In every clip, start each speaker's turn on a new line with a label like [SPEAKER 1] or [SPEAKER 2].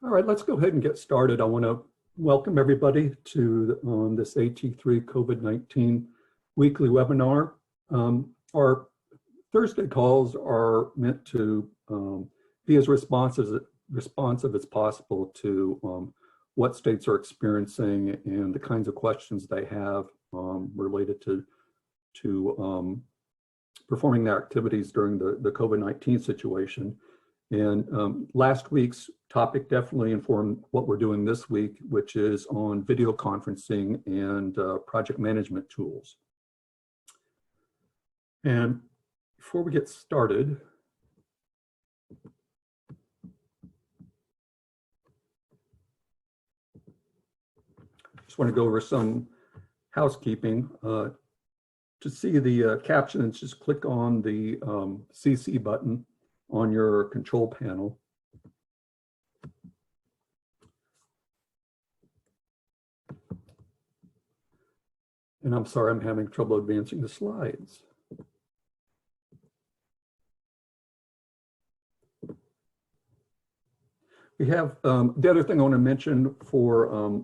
[SPEAKER 1] All right, let's go ahead and get started. I want to welcome everybody to this AT3 COVID-19 weekly webinar. Our Thursday calls are meant to be as responsive as possible to what states are experiencing and the kinds of questions they have related to performing their activities during the COVID-19 situation. And last week's topic definitely informed what we're doing this week, which is on video conferencing and project management tools. And before we get started, just want to go over some housekeeping. To see the captions, just click on the CC button on your control panel. And I'm sorry, I'm having trouble advancing the slides. We have the other thing I want to mention for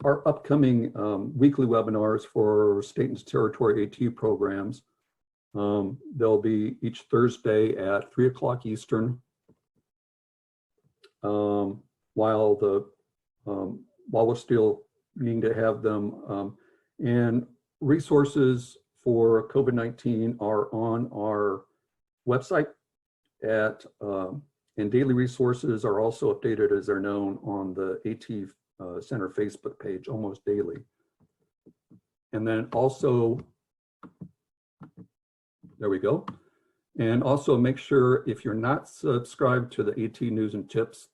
[SPEAKER 1] our upcoming weekly webinars for state and territory AT programs. They'll be each Thursday at 3 o'clock Eastern, while we're still needing to have them. And resources for COVID-19 are on our website and daily resources are also updated as they're known on the AT Center Facebook page almost daily. And then also, there we go. And also make sure if you're not subscribed to the AT News and Tips,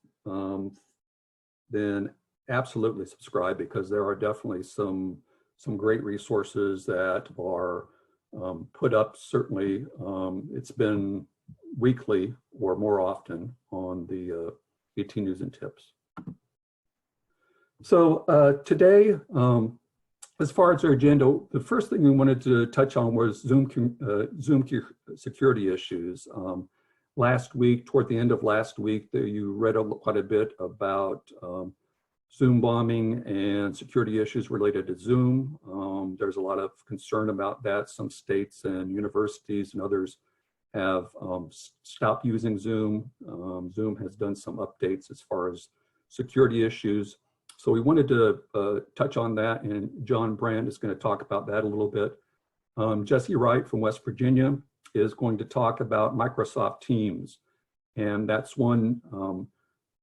[SPEAKER 1] then absolutely subscribe, because there are definitely some great resources that are put up. Certainly, it's been weekly or more often on the AT News and Tips. So today, as far as our agenda, the first thing we wanted to touch on was Zoom security issues. Last week, toward the end of last week, you read quite a bit about Zoom bombing and security issues related to Zoom. There's a lot of concern about that. Some states and universities and others have stopped using Zoom. Zoom has done some updates as far as security issues. So we wanted to touch on that, and John Brandt is going to talk about that a little bit. Jesse Wright from West Virginia is going to talk about Microsoft Teams, and that's one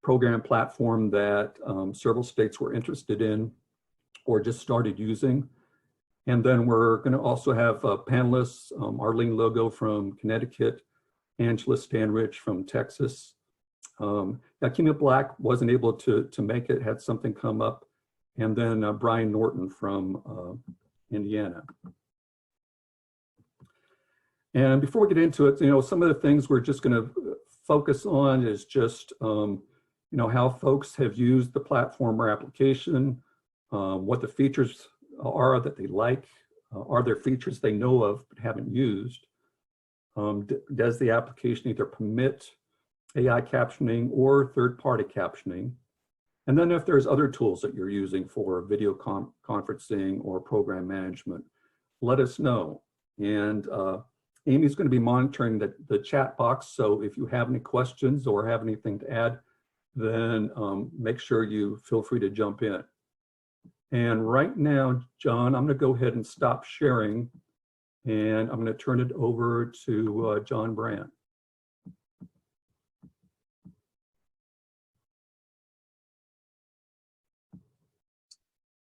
[SPEAKER 1] program platform that several states were interested in or just started using. And then we're going to also have panelists, Arlene Logo from Connecticut, Angela Stanridge from Texas. Akima Black wasn't able to make it, had something come up, and then Brian Norton from Indiana. And before we get into it, some of the things we're just going to focus on is just how folks have used the platform or application, what the features are that they like, are there features they know of but haven't used, does the application either permit AI captioning or third-party captioning, and then if there's other tools that you're using for video conferencing or program management, let us know. And Amy's going to be monitoring the chat box, so if you have any questions or have anything to add, then make sure you feel free to jump in. And right now, John, I'm going to go ahead and stop sharing, and I'm going to turn it over to John Brandt.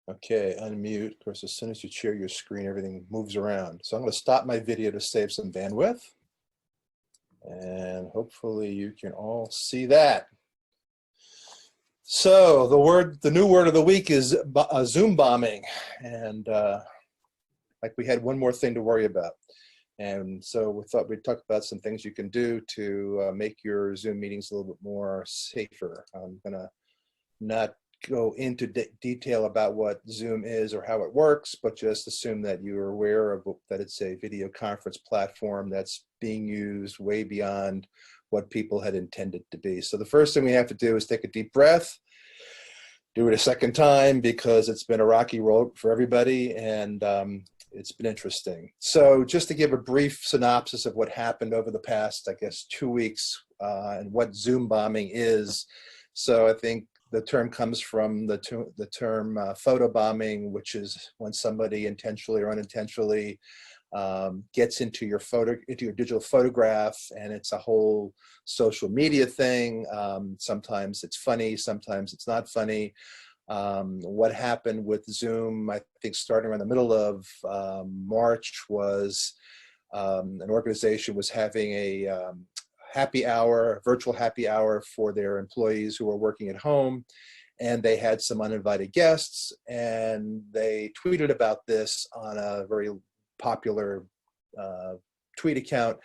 [SPEAKER 2] Okay, unmute. Of course, as soon as you share your screen, everything moves around. So I'm going to stop my video to save some bandwidth. And hopefully you can all see that. So the new word of the week is Zoom bombing. And like we had one more thing to worry about. And so we thought we'd talk about some things you can do to make your Zoom meetings a little bit more safer. I'm going to not go into detail about what Zoom is or how it works, but just assume that you're aware of that it's a video conference platform that's being used way beyond what people had intended to be. So the first thing we have to do is take a deep breath, do it a second time, because it's been a rocky road for everybody, and it's been interesting. So just to give a brief synopsis of what happened over the past, I guess, 2 weeks, and what Zoom bombing is. So I think the term comes from the term photo bombing, which is when somebody intentionally or unintentionally gets into your digital photograph, and it's a whole social media thing. Sometimes it's funny, sometimes it's not funny. What happened with Zoom, I think starting around the middle of March, was an organization was having a happy hour, virtual happy hour for their employees who are working at home. And they had some uninvited guests, and they tweeted about this on a very popular Twitter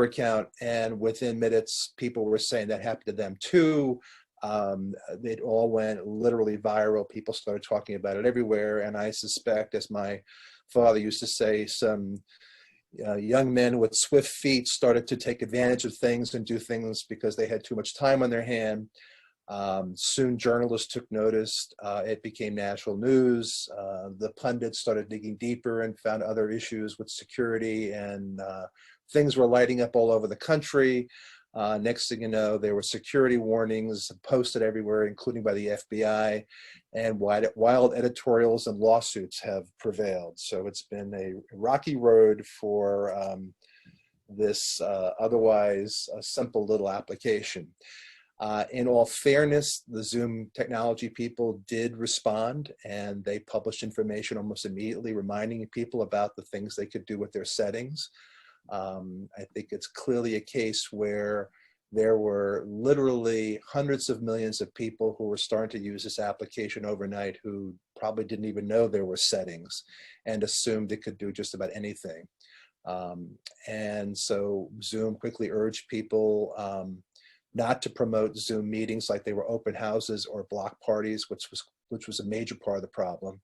[SPEAKER 2] account. And within minutes, people were saying that happened to them too. It all went literally viral. People started talking about it everywhere. And I suspect, as my father used to say, some young men with swift feet started to take advantage of things and do things because they had too much time on their hand. Soon journalists took notice. It became national news. The pundits started digging deeper and found other issues with security, and things were lighting up all over the country. Next thing you know, there were security warnings posted everywhere, including by the FBI, and wild editorials and lawsuits have prevailed. So it's been a rocky road for this otherwise a simple little application. In all fairness, the Zoom technology people did respond, and they published information almost immediately reminding people about the things they could do with their settings. I think it's clearly a case where there were literally hundreds of millions of people who were starting to use this application overnight who probably didn't even know there were settings and assumed it could do just about anything. And so Zoom quickly urged people not to promote Zoom meetings like they were open houses or block parties, which was a major part of the problem.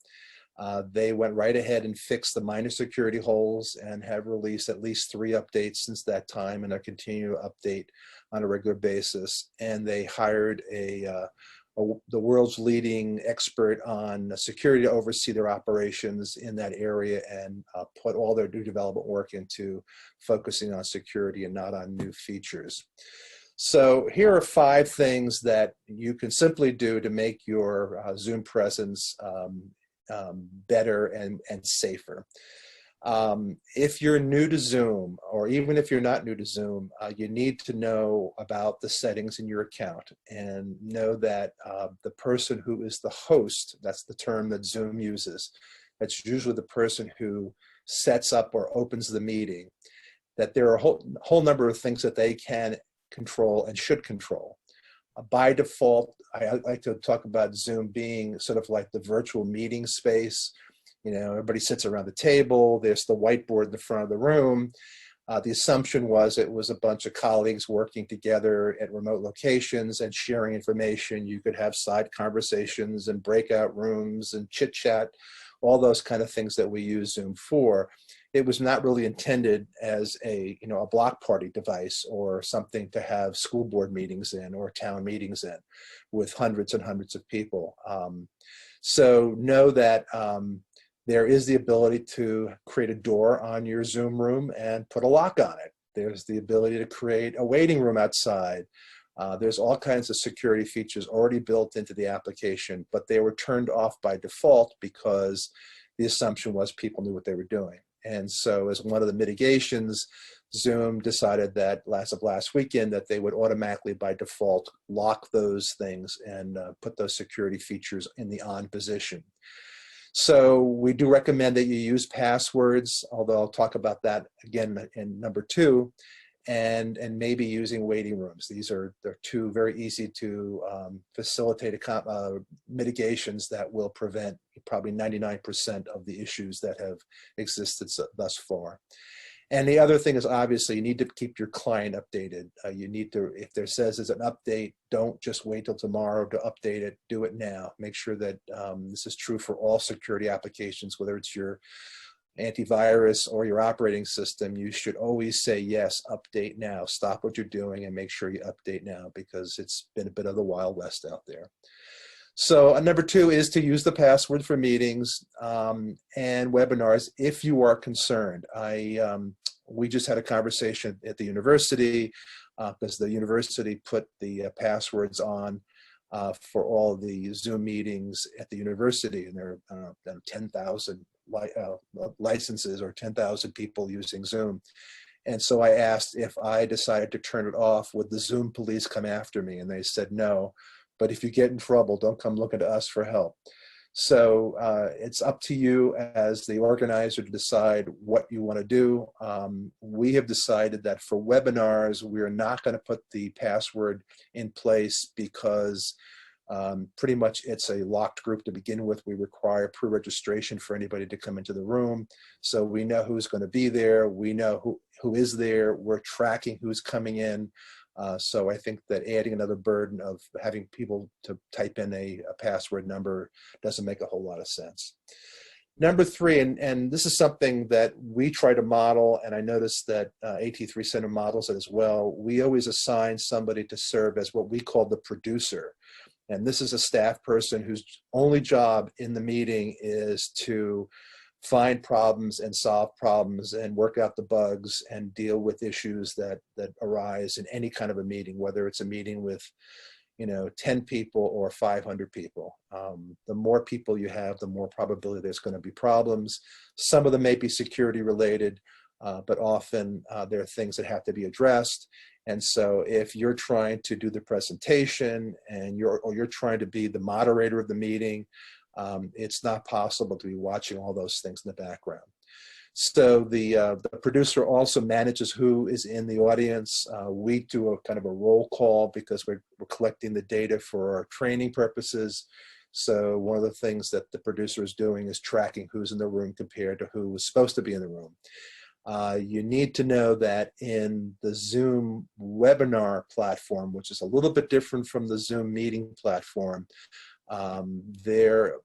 [SPEAKER 2] They went right ahead and fixed the minor security holes and have released at least 3 updates since that time, and are continuing to update on a regular basis. And they hired the world's leading expert on security to oversee their operations in that area, and put all their new development work into focusing on security and not on new features. So here are 5 things that you can simply do to make your Zoom presence better and safer. If you're new to Zoom, or even if you're not new to Zoom, you need to know about the settings in your account, and know that the person who is the host, that's the term that Zoom uses, that's usually the person who sets up or opens the meeting, that there are a whole number of things that they can control and should control. By default, I like to talk about Zoom being sort of like the virtual meeting space. You know, everybody sits around the table. There's the whiteboard in the front of the room. The assumption was it was a bunch of colleagues working together at remote locations and sharing information. You could have side conversations and breakout rooms and chit chat, all those kind of things that we use Zoom for. It was not really intended as a block party device or something to have school board meetings in or town meetings in with hundreds and hundreds of people. So know that there is the ability to create a door on your Zoom room and put a lock on it. There's the ability to create a waiting room outside. There's all kinds of security features already built into the application, but they were turned off by default because the assumption was people knew what they were doing. And so as one of the mitigations, Zoom decided that last weekend that they would automatically by default lock those things and put those security features in the on position. So we do recommend that you use passwords, although I'll talk about that again in number 2, and maybe using waiting rooms. They're 2 very easy to facilitate mitigations that will prevent probably 99% of the issues that have existed thus far. And the other thing is, obviously, you need to keep your client updated. You need to, if there says there's an update, don't just wait till tomorrow to update it. Do it now. Make sure that this is true for all security applications, whether it's your antivirus or your operating system, you should always say, yes, update now. Stop what you're doing and make sure you update now, because it's been a bit of the Wild West out there. So number 2 is to use the password for meetings and webinars if you are concerned. We just had a conversation at the university because the university put the passwords on for all the Zoom meetings at the university, and there are 10,000 licenses or 10,000 people using Zoom. And so I asked if I decided to turn it off, would the Zoom police come after me? And they said no, but if you get in trouble, don't come looking to us for help. So it's up to you as the organizer to decide what you want to do. We have decided that for webinars, we're not going to put the password in place because pretty much it's a locked group to begin with. We require pre-registration for anybody to come into the room. So we know who's going to be there. We know who is there. We're tracking who's coming in. So I think that adding another burden of having people to type in a password number doesn't make a whole lot of sense. Number 3, and this is something that we try to model, and I noticed that AT3 Center models it as well. We always assign somebody to serve as what we call the producer. And this is a staff person whose only job in the meeting is to find problems and solve problems and work out the bugs and deal with issues that arise in any kind of a meeting, whether it's a meeting with 10 people or 500 people. The more people you have, the more probability there's going to be problems. Some of them may be security related, but often there are things that have to be addressed. And so if you're trying to do the presentation and you're trying to be the moderator of the meeting, it's not possible to be watching all those things in the background. So the producer also manages who is in the audience. We do a kind of a roll call because we're collecting the data for our training purposes. So one of the things that the producer is doing is tracking who's in the room compared to who was supposed to be in the room. You need to know that in the Zoom webinar platform, which is a little bit different from the Zoom meeting platform, there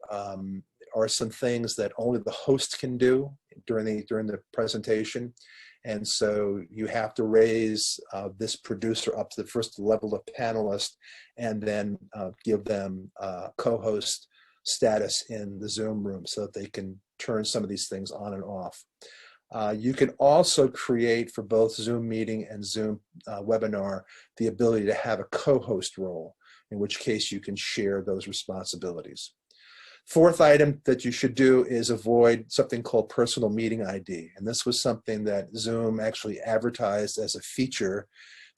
[SPEAKER 2] are some things that only the host can do during the presentation. And so you have to raise this producer up to the first level of panelist and then give them co-host status in the Zoom room so that they can turn some of these things on and off. You can also create for both Zoom meeting and Zoom webinar the ability to have a co-host role, in which case you can share those responsibilities. 4th item that you should do is avoid something called personal meeting ID. And this was something that Zoom actually advertised as a feature.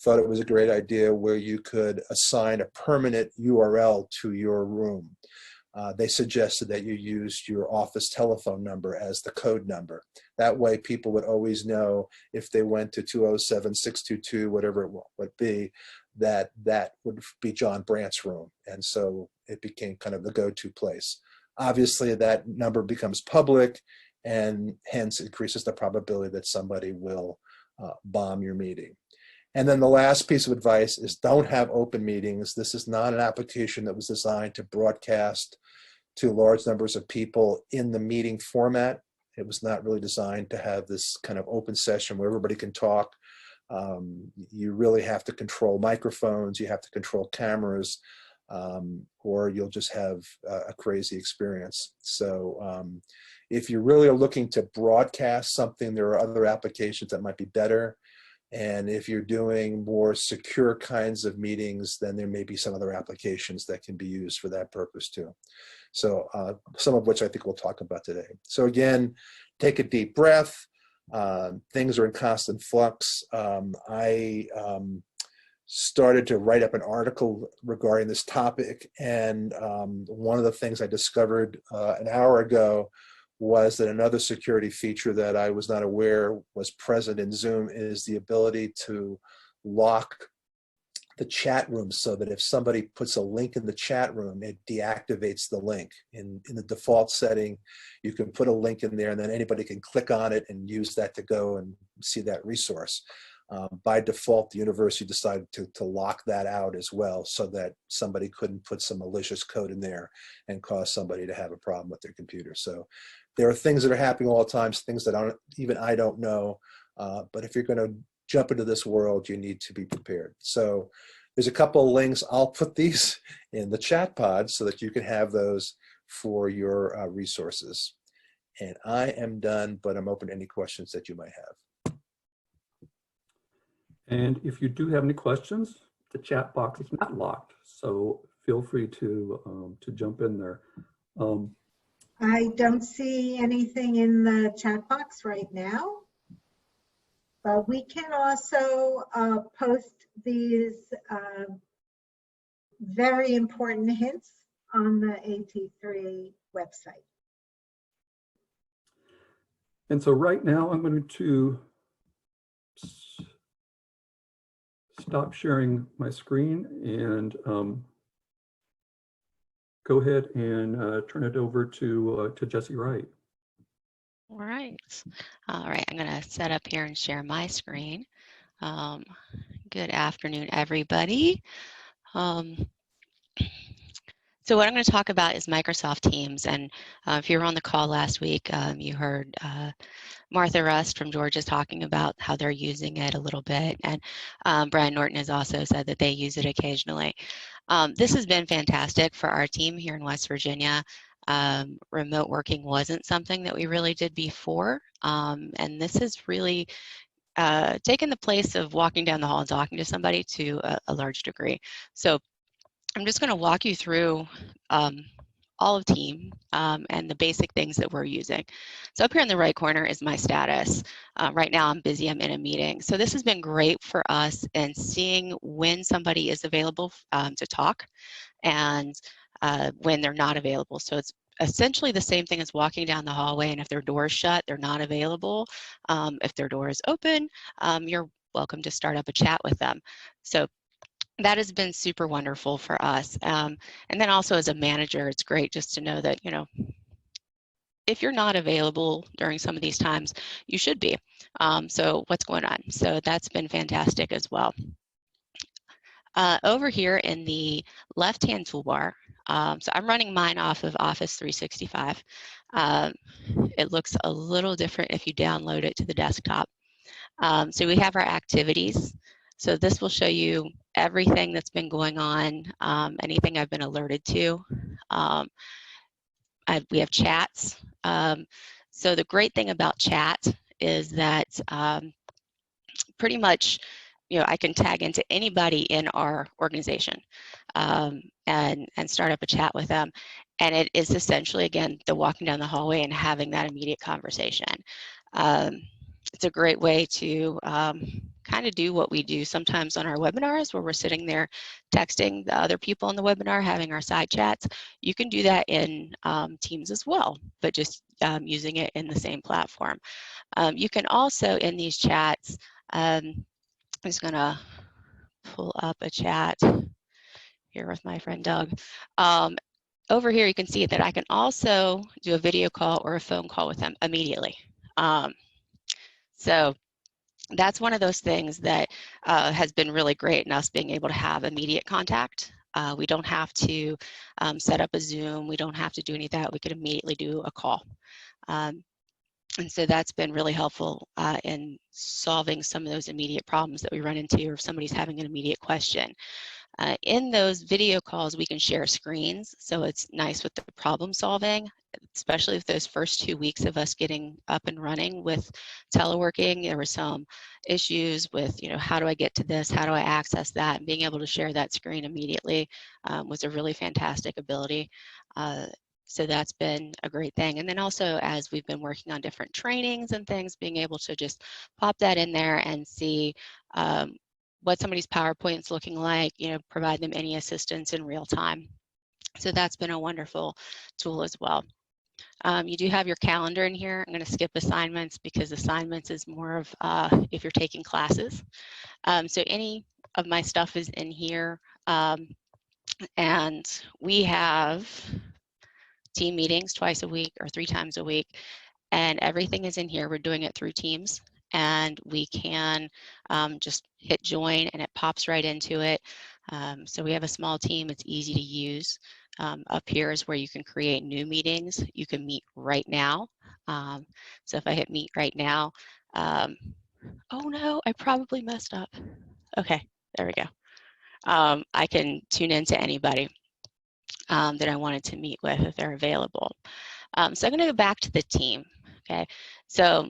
[SPEAKER 2] Thought it was a great idea where you could assign a permanent URL to your room. They suggested that you use your office telephone number as the code number. That way people would always know if they went to 207-622, whatever it would be, that would be John Brandt's room. And so it became kind of the go-to place. Obviously that number becomes public and hence increases the probability that somebody will bomb your meeting. And then the last piece of advice is don't have open meetings. This is not an application that was designed to broadcast to large numbers of people in the meeting format. It was not really designed to have this kind of open session where everybody can talk. You really have to control microphones, you have to control cameras, or you'll just have a crazy experience. So if you really are looking to broadcast something, there are other applications that might be better. And if you're doing more secure kinds of meetings, then there may be some other applications that can be used for that purpose too. So some of which I think we'll talk about today. So again, take a deep breath. Things are in constant flux. I started to write up an article regarding this topic, and one of the things I discovered an hour ago was that another security feature that I was not aware was present in Zoom is the ability to lock the chat room so that if somebody puts a link in the chat room, it deactivates the link. In the default setting, you can put a link in there and then anybody can click on it and use that to go and see that resource. By default, the university decided to lock that out as well, so that somebody couldn't put some malicious code in there and cause somebody to have a problem with their computer. So there are things that are happening all the time, things that even I don't know. But if you're going to jump into this world, you need to be prepared. So there's a couple of links. I'll put these in the chat pod so that you can have those for your resources. And I am done, but I'm open to any questions that you might have.
[SPEAKER 1] And if you do have any questions, the chat box is not locked, so feel free to jump in there.
[SPEAKER 3] I don't see anything in the chat box right now, but we can also post these very important hints on the AT3 website.
[SPEAKER 1] And so right now I'm going to stop sharing my screen and go ahead and turn it over to Jesse Wright.
[SPEAKER 4] All right. All right, I'm going to set up here and share my screen. Good afternoon, everybody. So what I'm going to talk about is Microsoft Teams. And if you were on the call last week, you heard Martha Rust from Georgia talking about how they're using it a little bit. And Brian Norton has also said that they use it occasionally. This has been fantastic for our team here in West Virginia. Remote working wasn't something that we really did before. And this has really taken the place of walking down the hall and talking to somebody to a large degree. So I'm just going to walk you through all of Team and the basic things that we're using. So up here in the right corner is my status. Right now I'm busy, I'm in a meeting. So this has been great for us in seeing when somebody is available to talk and when they're not available. So it's essentially the same thing as walking down the hallway, and if their door is shut, they're not available. If their door is open, you're welcome to start up a chat with them. So that has been super wonderful for us. And then also as a manager, it's great just to know that, you know, if you're not available during some of these times, you should be. So what's going on? So that's been fantastic as well. Over here in the left-hand toolbar, so I'm running mine off of Office 365. It looks a little different if you download it to the desktop. So we have our activities. So this will show you everything that's been going on, anything I've been alerted to. We have chats. So the great thing about chat is that pretty much, you know, I can tag into anybody in our organization and start up a chat with them. And it is essentially, again, the walking down the hallway and having that immediate conversation. It's a great way to kind of do what we do sometimes on our webinars where we're sitting there texting the other people in the webinar, having our side chats. You can do that in Teams as well, but just using it in the same platform. You can also, in these chats, I'm just going to pull up a chat here with my friend Doug. Over here, you can see that I can also do a video call or a phone call with them immediately. So that's one of those things that has been really great in us being able to have immediate contact. We don't have to set up a Zoom. We don't have to do any of that. We could immediately do a call. And so that's been really helpful in solving some of those immediate problems that we run into, or if somebody's having an immediate question. In those video calls, we can share screens, so it's nice with the problem solving, especially if those first 2 weeks of us getting up and running with teleworking, there were some issues with, you know, how do I get to this, how do I access that, and being able to share that screen immediately was a really fantastic ability. So that's been a great thing. And then also, as we've been working on different trainings and things, being able to just pop that in there and see what somebody's PowerPoint's looking like, you know, provide them any assistance in real time. So that's been a wonderful tool as well. You do have your calendar in here. I'm going to skip assignments because assignments is more of if you're taking classes. So any of my stuff is in here. And we have team meetings twice a week or 3 times a week. And everything is in here. We're doing it through Teams. and we can just hit join and it pops right into it. So we have a small team, it's easy to use. Up here is where you can create new meetings. You can meet right now. So if I hit meet right now, oh no, I probably messed up. Okay, there we go. I can tune in to anybody that I wanted to meet with if they're available. So I'm going to go back to the team. Okay, so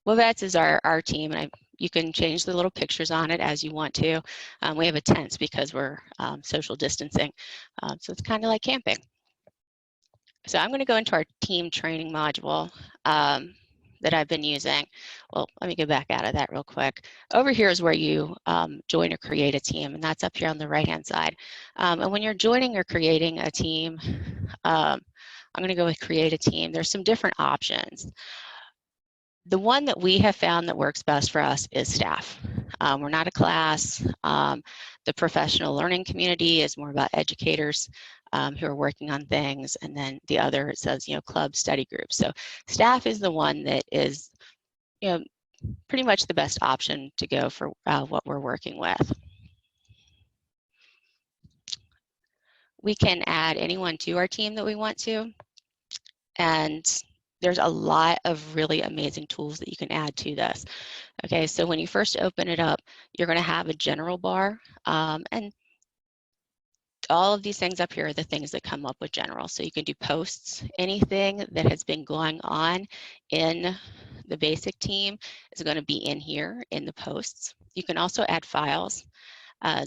[SPEAKER 4] WebEx is our team, and you can change the little pictures on it as you want to. We have a tent because we're social distancing, so it's kind of like camping. So I'm going to go into our team training module that I've been using. Well, let me get back out of that real quick. Over here is where you join or create a team, and that's up here on the right-hand side. And when you're joining or creating a team, I'm going to go with create a team. There's some different options. The one that we have found that works best for us is staff. We're not a class. The professional learning community is more about educators who are working on things, and then the other, it says, club study groups. So staff is the one that is, pretty much the best option to go for what we're working with. We can add anyone to our team that we want to, and there's a lot of really amazing tools that you can add to this. Okay, so when you first open it up, you're going to have a general bar, and all of these things up here are the things that come up with general. So you can do posts. Anything that has been going on in the basic team is going to be in here in the posts. You can also add files.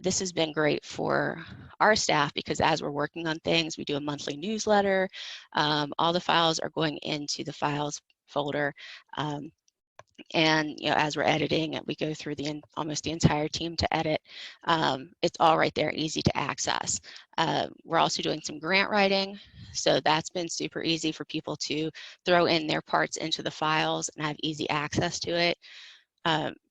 [SPEAKER 4] This has been great for our staff because as we're working on things, we do a monthly newsletter. All the files are going into the files folder. And as we're editing it, we go through almost the entire team to edit. It's all right there, easy to access. We're also doing some grant writing, so that's been super easy for people to throw in their parts into the files and have easy access to it.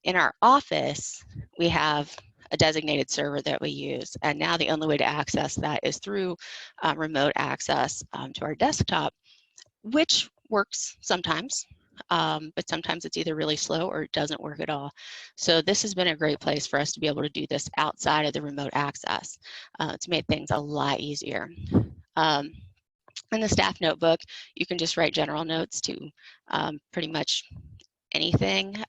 [SPEAKER 4] In our office, we have a designated server that we use, and now the only way to access that is through remote access to our desktop, which works sometimes. But sometimes it's either really slow or it doesn't work at all. So this has been a great place for us to be able to do this outside of the remote access. It's made things a lot easier. In the staff notebook, you can just write general notes to pretty much anything.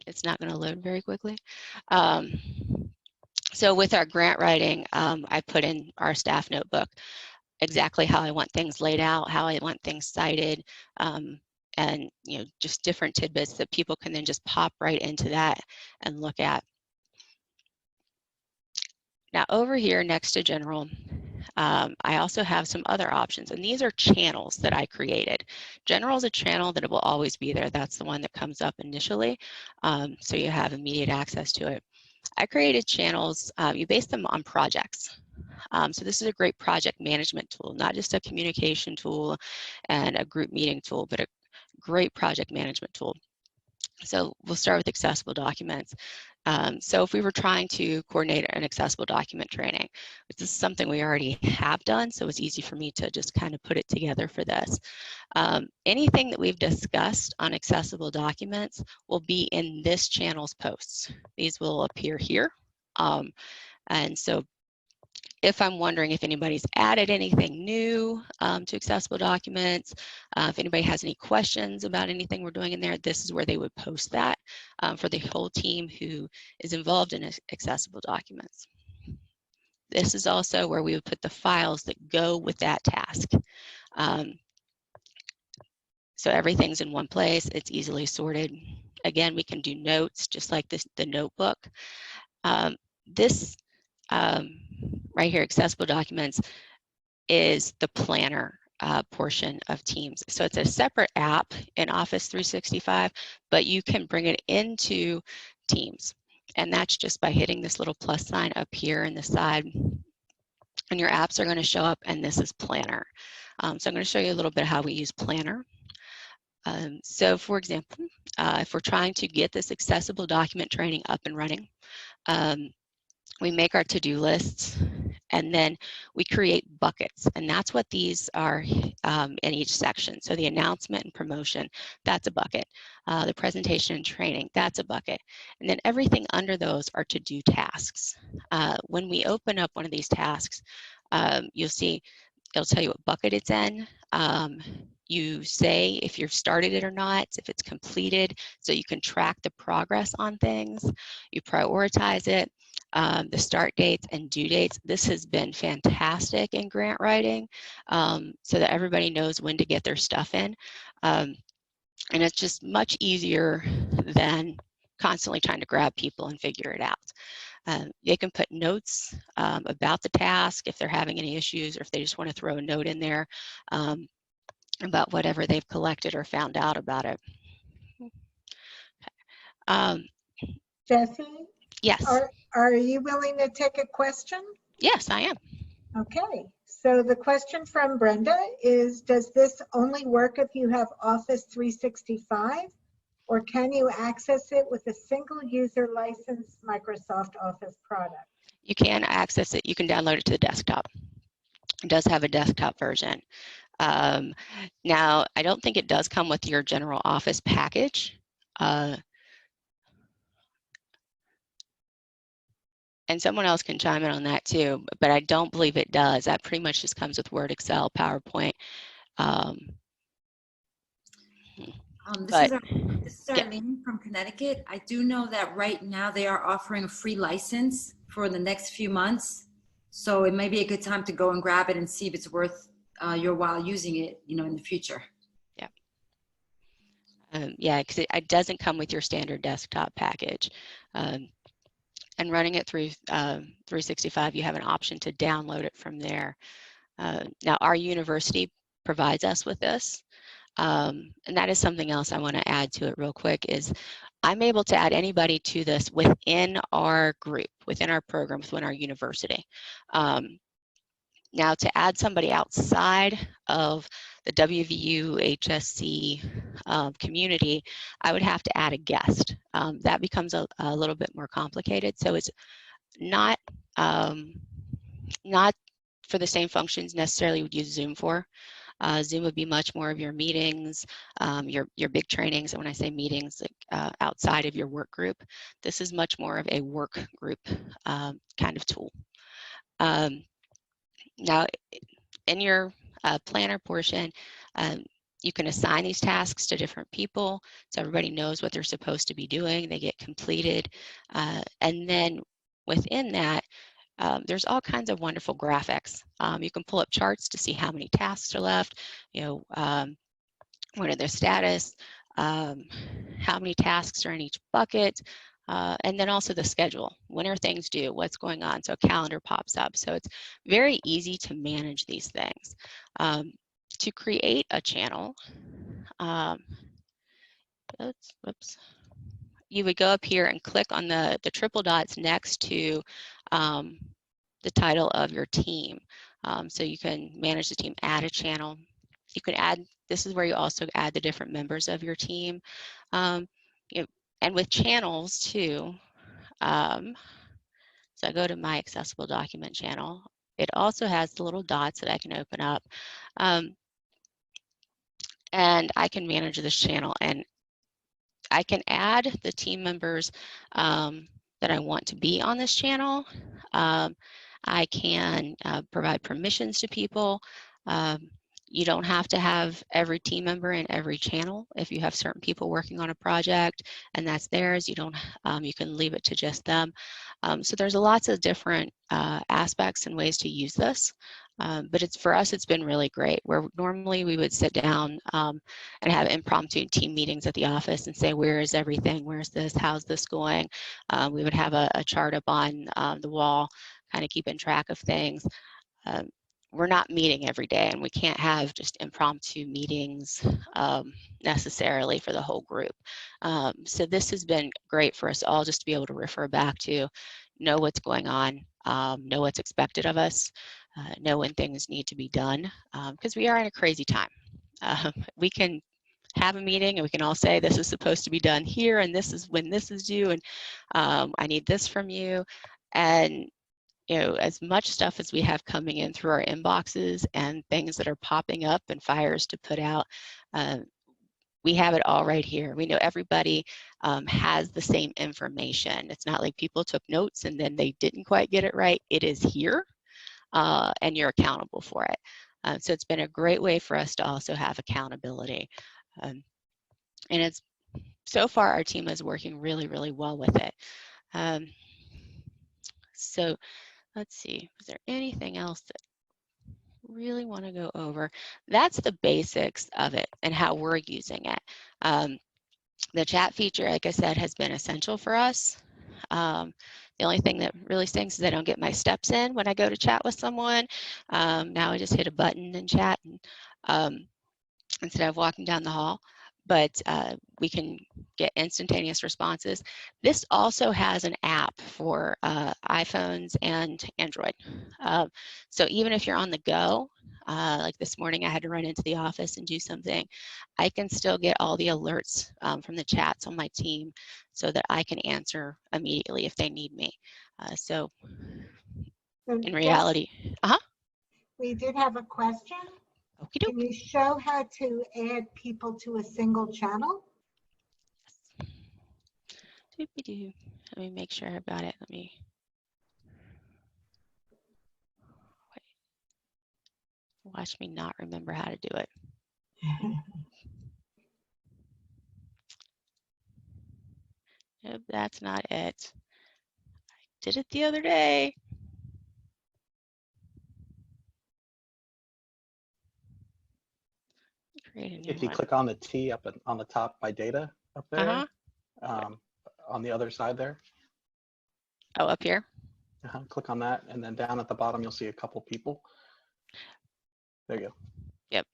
[SPEAKER 4] It's not going to load very quickly. So with our grant writing, I put in our staff notebook exactly how I want things laid out, how I want things cited, and just different tidbits that people can then just pop right into that and look at. Now over here next to general, I also have some other options, and these are channels that I created. General is a channel that it will always be there. That's the one that comes up initially, so you have immediate access to it. I created channels, you base them on projects. So this is a great project management tool, not just a communication tool and a group meeting tool, but a great project management tool. So we'll start with accessible documents. So if we were trying to coordinate an accessible document training, this is something we already have done, so it's easy for me to just kind of put it together for this. Anything that we've discussed on accessible documents will be in this channel's posts. These will appear here. And so if I'm wondering if anybody's added anything new to accessible documents, if anybody has any questions about anything we're doing in there, this is where they would post that for the whole team who is involved in accessible documents. This is also where we would put the files that go with that task. So everything's in one place, it's easily sorted. Again, we can do notes just like this, the notebook. Right here, accessible documents, is the planner portion of Teams. So it's a separate app in Office 365, but you can bring it into Teams. And that's just by hitting this little plus sign up here in the side. And your apps are going to show up, and this is Planner. So I'm going to show you a little bit how we use Planner. So for example, if we're trying to get this accessible document training up and running, we make our to-do lists, and then we create buckets, and that's what these are in each section. So the announcement and promotion, that's a bucket. The presentation and training, that's a bucket. And then everything under those are to-do tasks. When we open up one of these tasks, you'll see it'll tell you what bucket it's in. You say if you've started it or not, if it's completed, so you can track the progress on things. You prioritize it. The start dates and due dates. This has been fantastic in grant writing, so that everybody knows when to get their stuff in. And it's just much easier than constantly trying to grab people and figure it out. They can put notes about the task if they're having any issues, or if they just want to throw a note in there about whatever they've collected or found out about it.
[SPEAKER 3] Jessie,
[SPEAKER 4] Yes.
[SPEAKER 3] are you willing to take a question?
[SPEAKER 4] Yes, I am.
[SPEAKER 3] Okay, so the question from Brenda is, does this only work if you have Office 365, or can you access it with a single user licensed Microsoft Office product?
[SPEAKER 4] You can access it. You can download it to the desktop. It does have a desktop version. Now, I don't think it does come with your general Office package. And someone else can chime in on that too, but I don't believe it does. That pretty much just comes with Word, Excel, PowerPoint.
[SPEAKER 5] This is Arlene from Connecticut. I do know that right now they are offering a free license for the next few months. So it may be a good time to go and grab it and see if it's worth your while using it, in the future.
[SPEAKER 4] Yeah. Yeah, because it doesn't come with your standard desktop package. And running it through 365, you have an option to download it from there. Now, our university provides us with this. And that is something else I want to add to it real quick is I'm able to add anybody to this within our group, within our program, within our university. Now, to add somebody outside of the WVU HSC community, I would have to add a guest. That becomes a little bit more complicated. So it's not for the same functions necessarily would use Zoom for. Zoom would be much more of your meetings, your big trainings. And when I say meetings, like outside of your work group, this is much more of a work group kind of tool. Now, in your planner portion, you can assign these tasks to different people so everybody knows what they're supposed to be doing. They get completed. And then within that, there's all kinds of wonderful graphics. You can pull up charts to see how many tasks are left, what are their status, how many tasks are in each bucket, and then also the schedule. When are things due? What's going on? So a calendar pops up. So it's very easy to manage these things. To create a channel, you would go up here and click on the triple dots next to the title of your team. So you can manage the team, add a channel. You can add, this is where you also add the different members of your team. And with channels too, so I go to my accessible document channel. It also has the little dots that I can open up. And I can manage this channel, and I can add the team members that I want to be on this channel. I can provide permissions to people. You don't have to have every team member in every channel. If you have certain people working on a project and that's theirs, you can leave it to just them. So there's lots of different aspects and ways to use this. But for us, it's been really great. Where normally we would sit down and have impromptu team meetings at the office and say, where is everything? Where's this? How's this going? We would have a chart up on the wall, kind of keeping track of things. We're not meeting every day, and we can't have just impromptu meetings necessarily for the whole group. So this has been great for us all just to be able to refer back to, know what's going on, know what's expected of us, know when things need to be done, because we are in a crazy time. We can have a meeting and we can all say this is supposed to be done here and this is when this is due, and I need this from you. And as much stuff as we have coming in through our inboxes and things that are popping up and fires to put out, we have it all right here. We know everybody has the same information. It's not like people took notes and then they didn't quite get it right. It is here, and you're accountable for it. So it's been a great way for us to also have accountability. And it's so far our team is working really, really well with it. So let's see, is there anything else that really want to go over? That's the basics of it and how we're using it. The chat feature, like I said, has been essential for us. The only thing that really stinks is I don't get my steps in when I go to chat with someone. Now I just hit a button and chat instead of walking down the hall. But we can get instantaneous responses. This also has an app for iPhones and Android. So even if you're on the go, like this morning I had to run into the office and do something, I can still get all the alerts from the chats on my team so that I can answer immediately if they need me. So in reality,
[SPEAKER 3] we did have a question. Can you show how to add people to a single channel?
[SPEAKER 4] Let me make sure I've got it. Let me watch me not remember how to do it. Nope, that's not it. I did it the other day.
[SPEAKER 6] If you click on the T up on the top by data up there, on the other side there.
[SPEAKER 4] Oh, up here?
[SPEAKER 6] Click on that, and then down at the bottom, you'll see a couple people. There you go.
[SPEAKER 4] Yep.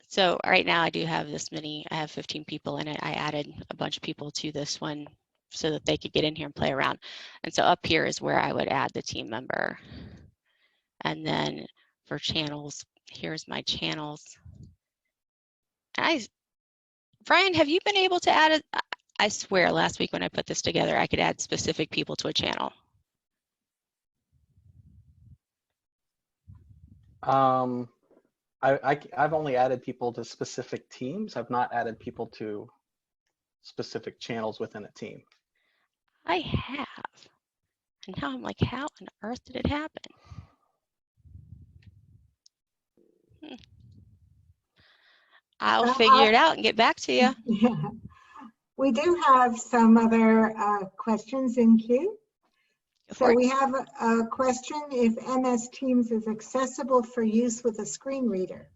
[SPEAKER 4] So right now I do have this many, I have 15 people in it. I added a bunch of people to this one so that they could get in here and play around. And so up here is where I would add the team member. And then for channels, here's my channels. Brian, have you been able to add it? I swear last week when I put this together, I could add specific people to a channel.
[SPEAKER 6] I've only added people to specific teams. I've not added people to specific channels within a team.
[SPEAKER 4] I have. And now I'm like, how on earth did it happen? I'll figure it out and get back to you.
[SPEAKER 3] Yeah. We do have some other questions in queue. So we have a question if MS Teams is accessible for use with a screen reader.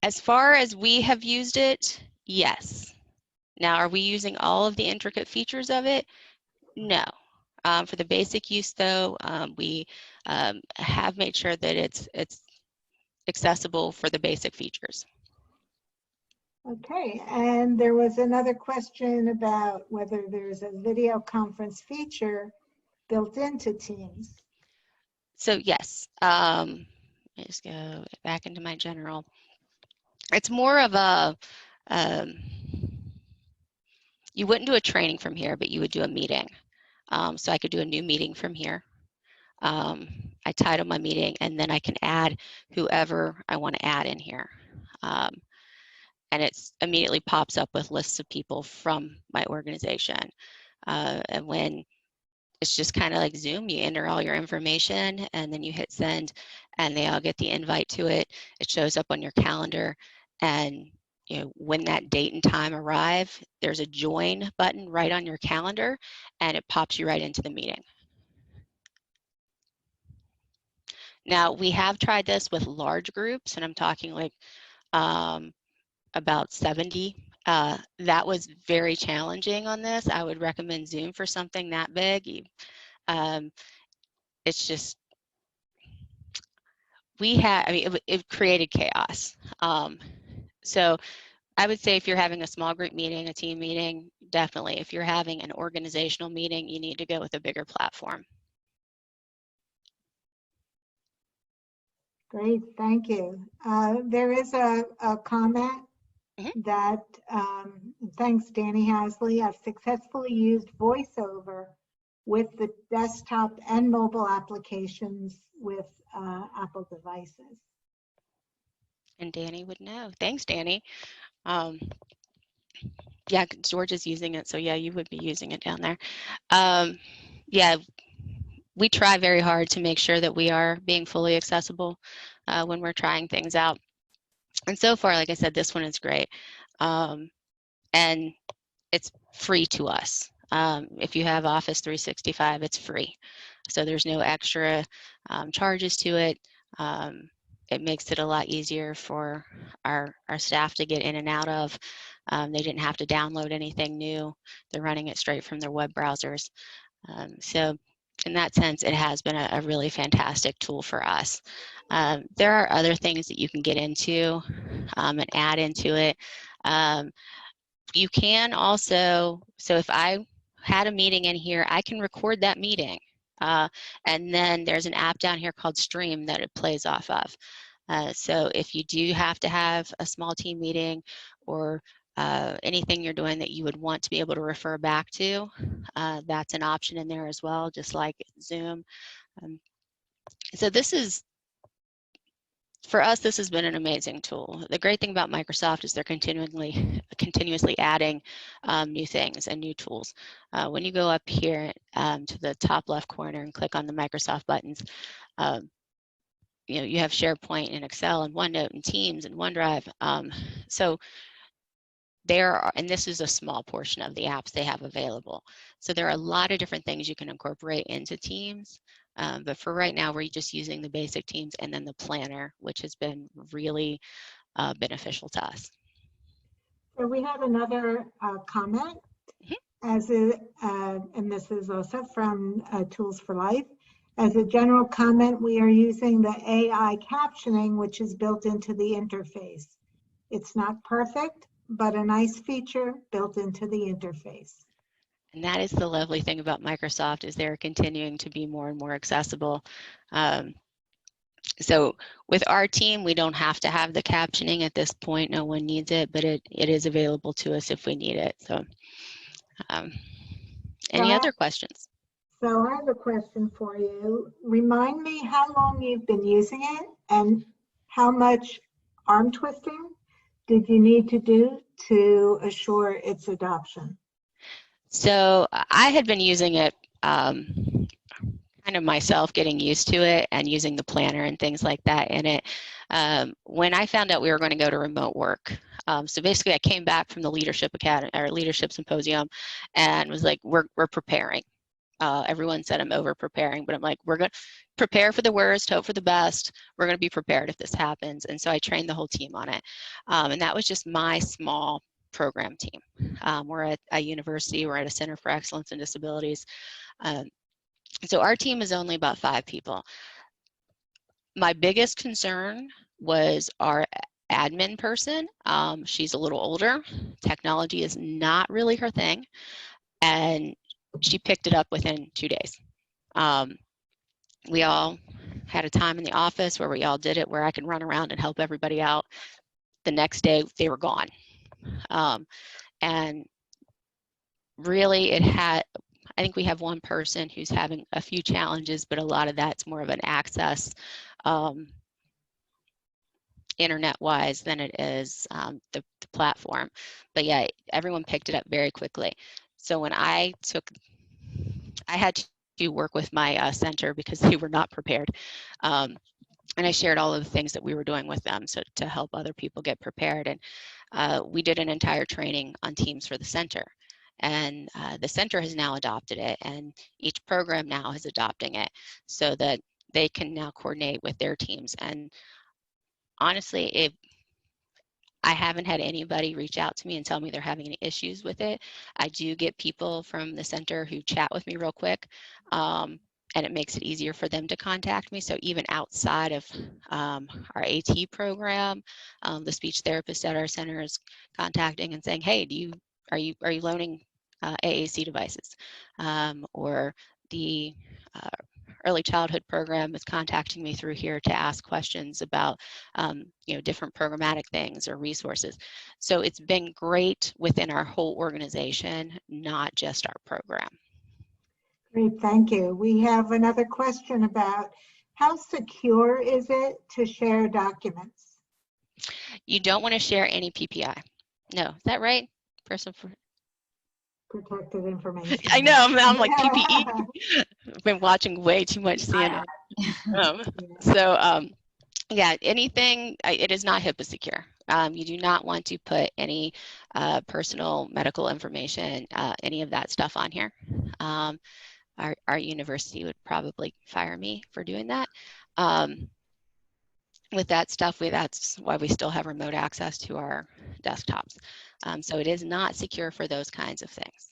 [SPEAKER 4] As far as we have used it, yes. Now, are we using all of the intricate features of it? No. For the basic use, though, we have made sure that it's accessible for the basic features.
[SPEAKER 3] Okay, and there was another question about whether there's a video conference feature built into Teams.
[SPEAKER 4] So yes, let me just go back into my general. It's more of a, you wouldn't do a training from here, but you would do a meeting. So I could do a new meeting from here. I title my meeting and then I can add whoever I want to add in here. And it immediately pops up with lists of people from my organization. And when it's just kind of like Zoom, you enter all your information and then you hit send and they all get the invite to it. It shows up on your calendar, and when that date and time arrive, there's a join button right on your calendar and it pops you right into the meeting. Now, we have tried this with large groups, and I'm talking like about 70. That was very challenging on this. I would recommend Zoom for something that big. It's just, it created chaos. So I would say if you're having a small group meeting, a team meeting, definitely. If you're having an organizational meeting, you need to go with a bigger platform.
[SPEAKER 3] Great, thank you. There is a comment that, thanks Danny Hasley, I've successfully used VoiceOver with the desktop and mobile applications with Apple devices.
[SPEAKER 4] And Danny would know. Thanks, Danny. Yeah, George is using it, so yeah, you would be using it down there. Yeah, we try very hard to make sure that we are being fully accessible when we're trying things out. And so far, like I said, this one is great. And it's free to us. If you have Office 365, it's free. So there's no extra charges to it. It makes it a lot easier for our staff to get in and out of. They didn't have to download anything new. They're running it straight from their web browsers. So in that sense, it has been a really fantastic tool for us. There are other things that you can get into and add into it. You can also, so if I had a meeting in here, I can record that meeting. And then there's an app down here called Stream that it plays off of. So if you do have to have a small team meeting or anything you're doing that you would want to be able to refer back to, that's an option in there as well, just like Zoom. So this is, for us, this has been an amazing tool. The great thing about Microsoft is they're continuously adding new things and new tools. When you go up here to the top left corner and click on the Microsoft buttons, you know, you have SharePoint and Excel and OneNote and Teams and OneDrive. So there are, and this is a small portion of the apps they have available. So there are a lot of different things you can incorporate into Teams. But for right now, we're just using the basic Teams and then the planner, which has been really beneficial to us.
[SPEAKER 3] So we have another comment, as a, and this is also from Tools for Life. As a general comment, we are using the AI captioning, which is built into the interface. It's not perfect, but a nice feature built into the interface.
[SPEAKER 4] And that is the lovely thing about Microsoft, is they're continuing to be more and more accessible. So with our team, we don't have to have the captioning at this point. No one needs it, but it is available to us if we need it. So any other questions?
[SPEAKER 3] So I have a question for you. Remind me how long you've been using it and how much arm twisting did you need to do to assure its adoption?
[SPEAKER 4] So I had been using it kind of myself, getting used to it and using the planner and things like that in it. When I found out we were going to go to remote work, so basically I came back from the Leadership Academy or Leadership Symposium and was like, we're preparing. Everyone said I'm over preparing, but I'm like, we're going to prepare for the worst, hope for the best. We're going to be prepared if this happens. And so I trained the whole team on it. And that was just my small program team. We're at a university, we're at a Center for Excellence in Disabilities. So our team is only about 5 people. My biggest concern was our admin person. She's a little older. Technology is not really her thing. And she picked it up within 2 days. We all had a time in the office where we all did it, where I can run around and help everybody out. The next day, they were gone. And really, I think we have one person who's having a few challenges, but a lot of that's more of an access internet-wise than it is the platform. But yeah, everyone picked it up very quickly. So when I had to work with my center because they were not prepared. And I shared all of the things that we were doing with them so to help other people get prepared. And we did an entire training on Teams for the center. And the center has now adopted it, and each program now is adopting it so that they can now coordinate with their teams. And honestly, I haven't had anybody reach out to me and tell me they're having any issues with it. I do get people from the center who chat with me real quick, and it makes it easier for them to contact me. So even outside of our AT program, the speech therapist at our center is contacting and saying, hey, are you loaning AAC devices? Or early childhood program is contacting me through here to ask questions about, different programmatic things or resources. So it's been great within our whole organization, not just our program.
[SPEAKER 3] Great, thank you. We have another question about how secure is it to share documents?
[SPEAKER 4] You don't want to share any PPI. No, is that right? Person for
[SPEAKER 3] Protected information.
[SPEAKER 4] I know, I'm like PPE. I've been watching way too much CNN. Yeah, anything, it is not HIPAA secure. You do not want to put any personal medical information, any of that stuff on here. Our university would probably fire me for doing that. With that stuff, that's why we still have remote access to our desktops. So it is not secure for those kinds of things.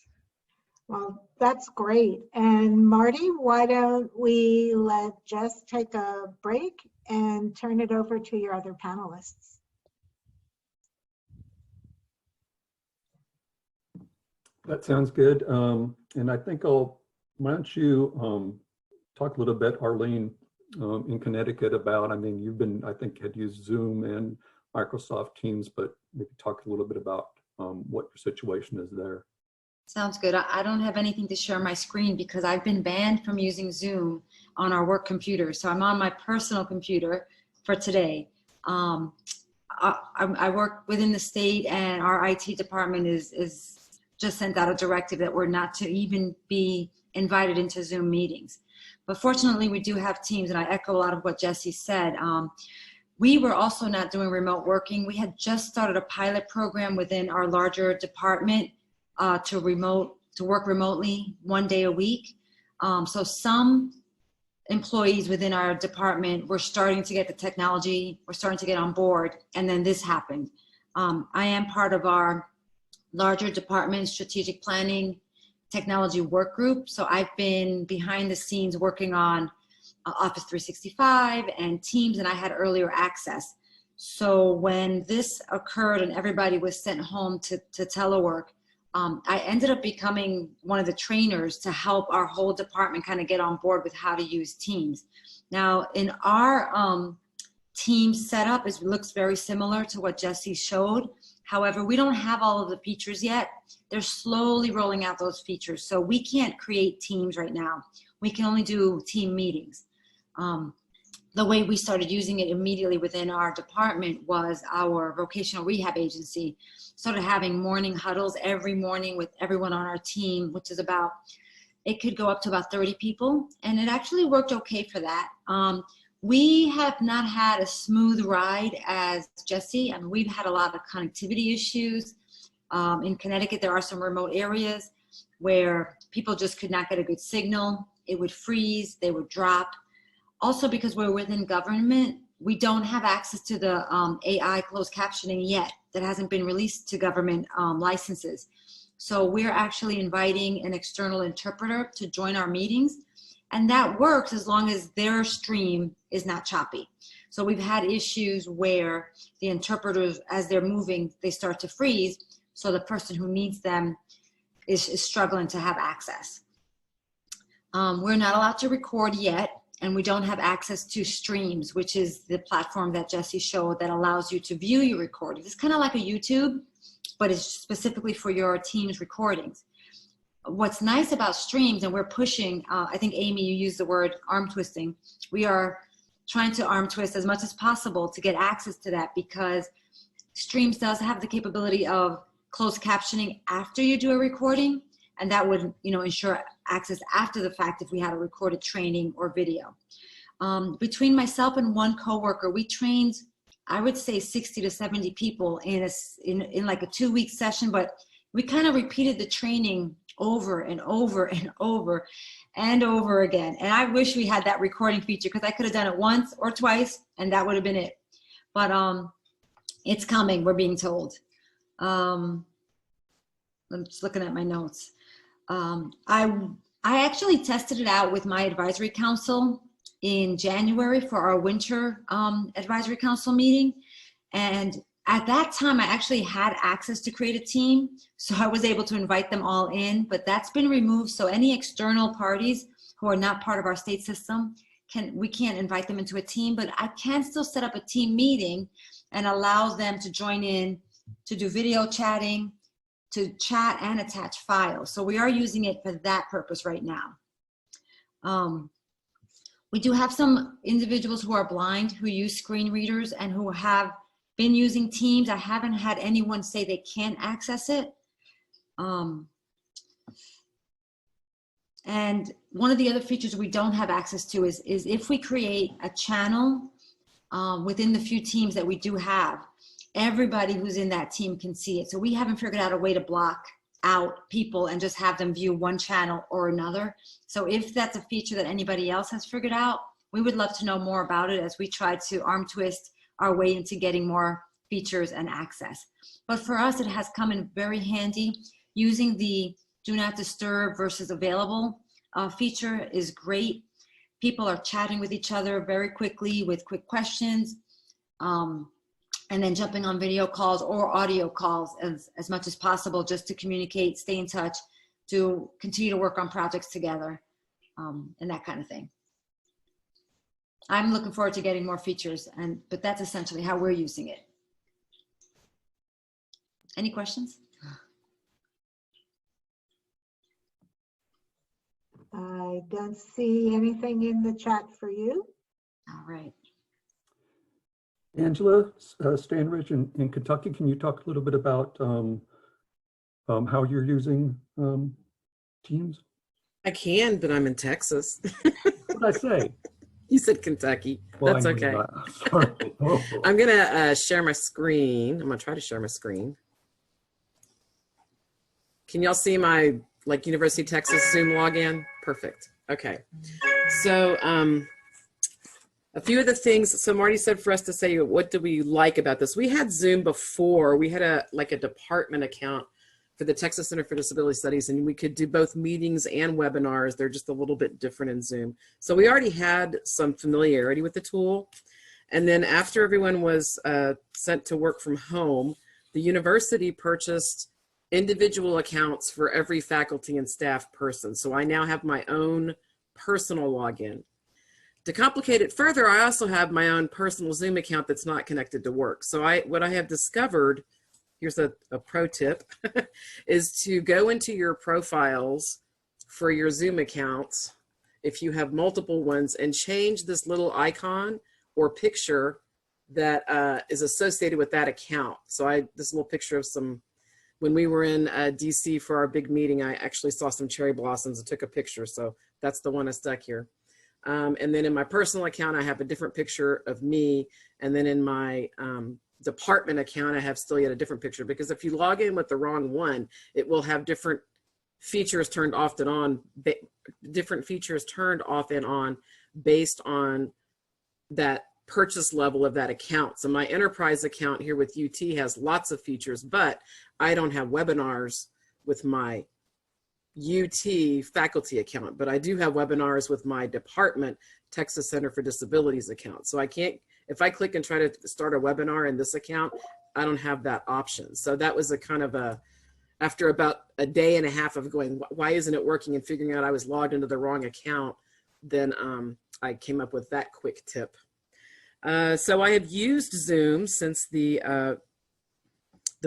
[SPEAKER 3] Well, that's great. And Marty, why don't we let Jess take a break and turn it over to your other panelists?
[SPEAKER 1] That sounds good. And I think why don't you talk a little bit, Arlene, in Connecticut about, I mean, you've been, I think, had used Zoom and Microsoft Teams, but maybe talk a little bit about what your situation is there.
[SPEAKER 5] Sounds good. I don't have anything to share my screen because I've been banned from using Zoom on our work computer. So I'm on my personal computer for today. I work within the state, and our IT department is just sent out a directive that we're not to even be invited into Zoom meetings. But fortunately, we do have Teams, and I echo a lot of what Jesse said. We were also not doing remote working. We had just started a pilot program within our larger department to work remotely 1 day a week. So some employees within our department were starting to get the technology, were starting to get on board, and then this happened. I am part of our larger department strategic planning technology work group. So I've been behind the scenes working on Office 365 and Teams, and I had earlier access. So when this occurred and everybody was sent home to telework, I ended up becoming one of the trainers to help our whole department kind of get on board with how to use Teams. Now, in our team setup, it looks very similar to what Jesse showed. However, we don't have all of the features yet. They're slowly rolling out those features. So we can't create teams right now. We can only do team meetings. The way we started using it immediately within our department was our vocational rehab agency started having morning huddles every morning with everyone on our team, which is about, it could go up to about 30 people. And it actually worked okay for that. We have not had a smooth ride as Jesse. I mean, we've had a lot of connectivity issues. In Connecticut, there are some remote areas where people just could not get a good signal. It would freeze, they would drop. Also, because we're within government, we don't have access to the AI closed captioning yet. That hasn't been released to government licenses. So we're actually inviting an external interpreter to join our meetings. And that works as long as their stream is not choppy. So we've had issues where the interpreters, as they're moving, they start to freeze. So the person who needs them is struggling to have access. We're not allowed to record yet, and we don't have access to Streams, which is the platform that Jesse showed that allows you to view your recordings. It's kind of like a YouTube, but it's specifically for your team's recordings. What's nice about Streams, and we're pushing, I think Amy, you used the word arm twisting. We are trying to arm twist as much as possible to get access to that, because Streams does have the capability of closed captioning after you do a recording, and that would, ensure access after the fact if we had a recorded training or video. Between myself and one coworker, we trained, I would say 60 to 70 people in like a 2-week session, but we kind of repeated the training over and over and over and over again. And I wish we had that recording feature, because I could have done it once or twice and that would have been it. But it's coming, we're being told. I'm just looking at my notes. I actually tested it out with my advisory council in January for our winter advisory council meeting. And at that time, I actually had access to create a team. So I was able to invite them all in, but that's been removed. So any external parties who who are not part of our state system, we can't invite them into a team, but I can still set up a team meeting and allow them to join in to do video chatting, to chat and attach files. So we are using it for that purpose right now. We do have some individuals who are blind who use screen readers and who have been using Teams. I haven't had anyone say they can't access it. And one of the other features we don't have access to is if we create a channel within the few teams that we do have, everybody who's in that team can see it. So we haven't figured out a way to block out people and just have them view one channel or another. So if that's a feature that anybody else has figured out, we would love to know more about it as we try to arm twist our way into getting more features and access. But for us, it has come in very handy. Using the do not disturb versus available feature is great. People are chatting with each other very quickly with quick questions, and then jumping on video calls or audio calls as much as possible, just to communicate, stay in touch, to continue to work on projects together, and that kind of thing. I'm looking forward to getting more features, but that's essentially how we're using it. Any questions?
[SPEAKER 3] I don't see anything in the chat for you.
[SPEAKER 5] All right.
[SPEAKER 1] Angela Stanridge in Kentucky, can you talk a little bit about how you're using Teams?
[SPEAKER 7] I can, but I'm in Texas.
[SPEAKER 1] What did I say?
[SPEAKER 7] You said Kentucky.
[SPEAKER 1] Well,
[SPEAKER 7] That's okay.
[SPEAKER 1] Sorry. Oh.
[SPEAKER 7] I'm gonna share my screen. I'm gonna try to share my screen. Can y'all see my University of Texas Zoom login? Perfect. Okay. So a few of the things. So Marty said for us to say, what do we like about this? We had Zoom before. We had a department account for the Texas Center for Disability Studies, and we could do both meetings and webinars. They're just a little bit different in Zoom. So we already had some familiarity with the tool. And then after everyone was sent to work from home, the university purchased individual accounts for every faculty and staff person. So I now have my own personal login. To complicate it further, I also have my own personal Zoom account that's not connected to work. So what I have discovered, here's a pro tip, is to go into your profiles for your Zoom accounts, if you have multiple ones, and change this little icon or picture that is associated with that account. So this little picture of when we were in DC for our big meeting, I actually saw some cherry blossoms and took a picture. So that's the one I stuck here. And then in my personal account, I have a different picture of me. And then in my department account, I have still yet a different picture, because if you log in with the wrong one, it will have different features turned off and on, based on that purchase level of that account. So my enterprise account here with UT has lots of features, but I don't have webinars with my UT faculty account, but I do have webinars with my department Texas Center for Disabilities account. So I can't, if I click and try to start a webinar in this account, I don't have that option. So that was a kind of after about a day and a half of going, why isn't it working, and figuring out I was logged into the wrong account, then I came up with that quick tip. So I have used Zoom since the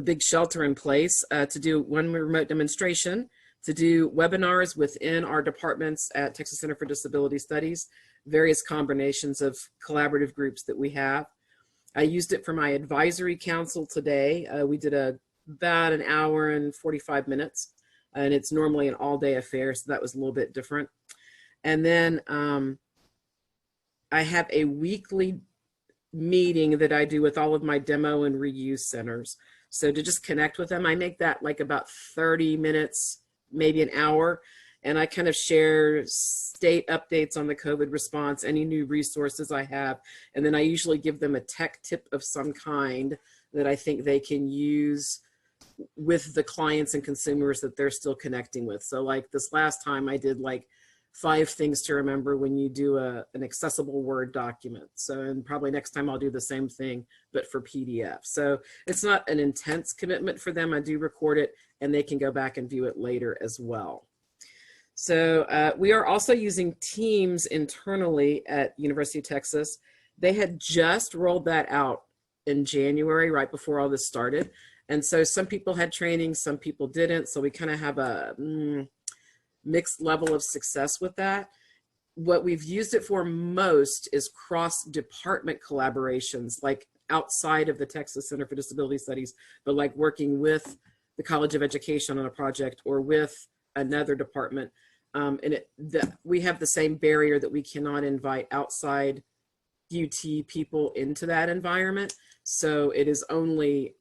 [SPEAKER 7] big shelter in place to do one remote demonstration, to do webinars within our departments at Texas Center for Disability Studies, various combinations of collaborative groups that we have. I used it for my advisory council today. We did about an hour and 45 minutes, and it's normally an all-day affair, so that was a little bit different. And then I have a weekly meeting that I do with all of my demo and reuse centers. So to just connect with them, I make that like about 30 minutes, maybe an hour, and I kind of share state updates on the COVID response, any new resources I have, and then I usually give them a tech tip of some kind that I think they can use with the clients and consumers that they're still connecting with. So like this last time I did like 5 things to remember when you do an accessible Word document. So, and probably next time I'll do the same thing, but for PDF. So it's not an intense commitment for them. I do record it and they can go back and view it later as well. So we are also using Teams internally at University of Texas. They had just rolled that out in January, right before all this started. And so some people had training, some people didn't. So we kind of have a mixed level of success with that. What we've used it for most is cross-department collaborations, like outside of the Texas Center for Disability Studies, but like working with the College of Education on a project or with another department. And we have the same barrier that we cannot invite outside UT people into that environment. So it is only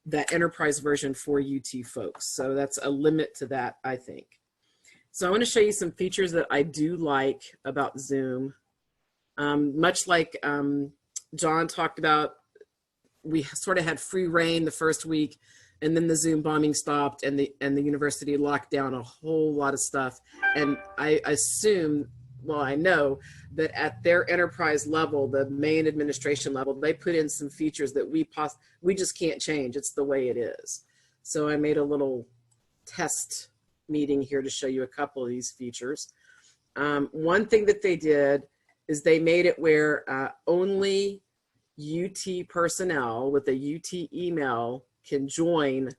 [SPEAKER 7] that enterprise version for UT folks. So that's a limit to that, I think. So I want to show you some features that I do like about Zoom. Much like John talked about, we sort of had free reign the first week, and then the Zoom bombing stopped, and the university locked down a whole lot of stuff. And I assume, well, I know that at their enterprise level, the main administration level, they put in some features that we just can't change. It's the way it is. So I made a little test meeting here to show you a couple of these features. One thing that they did is they made it where only UT personnel with a UT email can join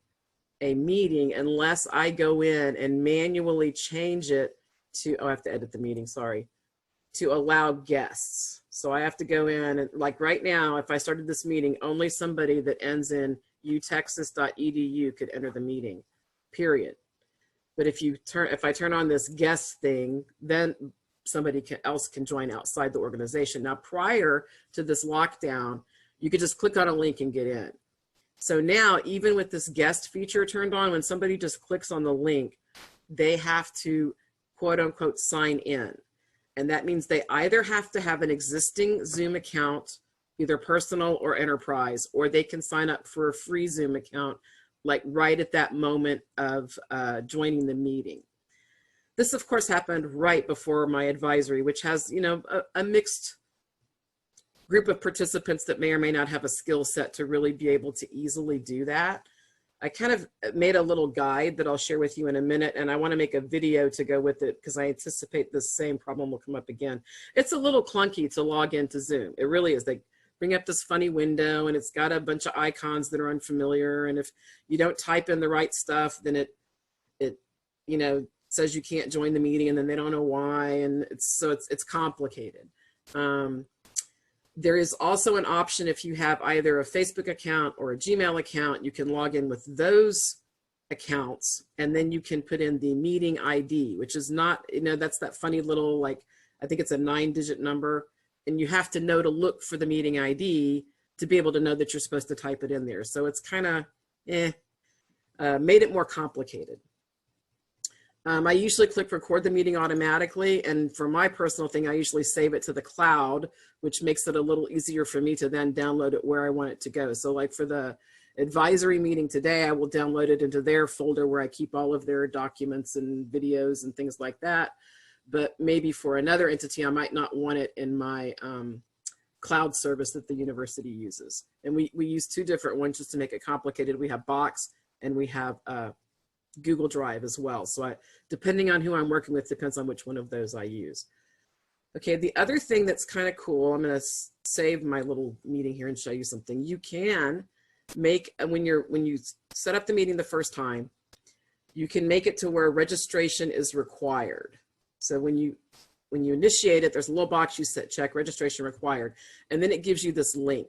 [SPEAKER 7] a meeting unless I go in and manually change it to, oh, I have to edit the meeting, sorry, to allow guests. So I have to go in and, like right now, if I started this meeting, only somebody that ends in utexas.edu could enter the meeting, period. But if I turn on this guest thing, then somebody else can join outside the organization. Now, prior to this lockdown, you could just click on a link and get in. So now, even with this guest feature turned on, when somebody just clicks on the link, they have to, quote unquote, sign in. And that means they either have to have an existing Zoom account, either personal or enterprise, or they can sign up for a free Zoom account, like right at that moment of joining the meeting. This, of course, happened right before my advisory, which has, you know, a mixed group of participants that may or may not have a skill set to really be able to easily do that. I kind of made a little guide that I'll share with you in a minute, and I want to make a video to go with it because I anticipate the same problem will come up again. It's a little clunky to log into Zoom. It really is. They bring up this funny window, and it's got a bunch of icons that are unfamiliar, and if you don't type in the right stuff, then it you know, says you can't join the meeting, and then they don't know why, and it's complicated. There is also an option if you have either a Facebook account or a Gmail account, you can log in with those accounts, and then you can put in the meeting ID, which is not, you know, that's that funny little, like, I think it's a 9-digit number, and you have to know to look for the meeting ID to be able to know that you're supposed to type it in there. So it's kind of, made it more complicated. I usually click record the meeting automatically, and for my personal thing, I usually save it to the cloud, which makes it a little easier for me to then download it where I want it to go. So like for the advisory meeting today, I will download it into their folder where I keep all of their documents and videos and things like that. But maybe for another entity, I might not want it in my cloud service that the university uses. And we use two different ones just to make it complicated. We have Box and we have Google Drive as well. So depending on who I'm working with, depends on which one of those I use. Okay, the other thing that's kind of cool, I'm going to save my little meeting here and show you something. You can make, when you set up the meeting the first time, you can make it to where registration is required. So when you initiate it, there's a little box you check registration required, and then it gives you this link.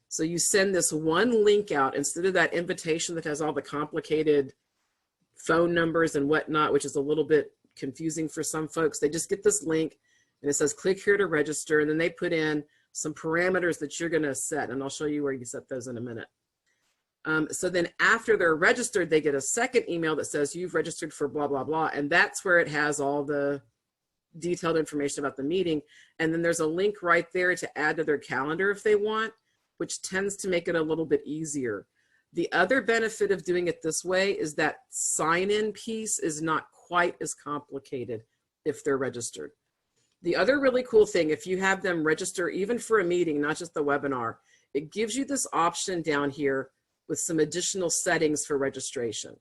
[SPEAKER 7] So you send this one link out instead of that invitation that has all the complicated phone numbers and whatnot, which is a little bit confusing for some folks. They just get this link and it says click here to register, and then they put in some parameters that you're going to set, and I'll show you where you set those in a minute. So then after they're registered, they get a second email that says you've registered for blah blah blah, and that's where it has all the detailed information about the meeting. And then there's a link right there to add to their calendar if they want, which tends to make it a little bit easier. The other benefit of doing it this way is that sign-in piece is not quite as complicated if they're registered. The other really cool thing, if you have them register even for a meeting, not just the webinar, it gives you this option down here with some additional settings for registration.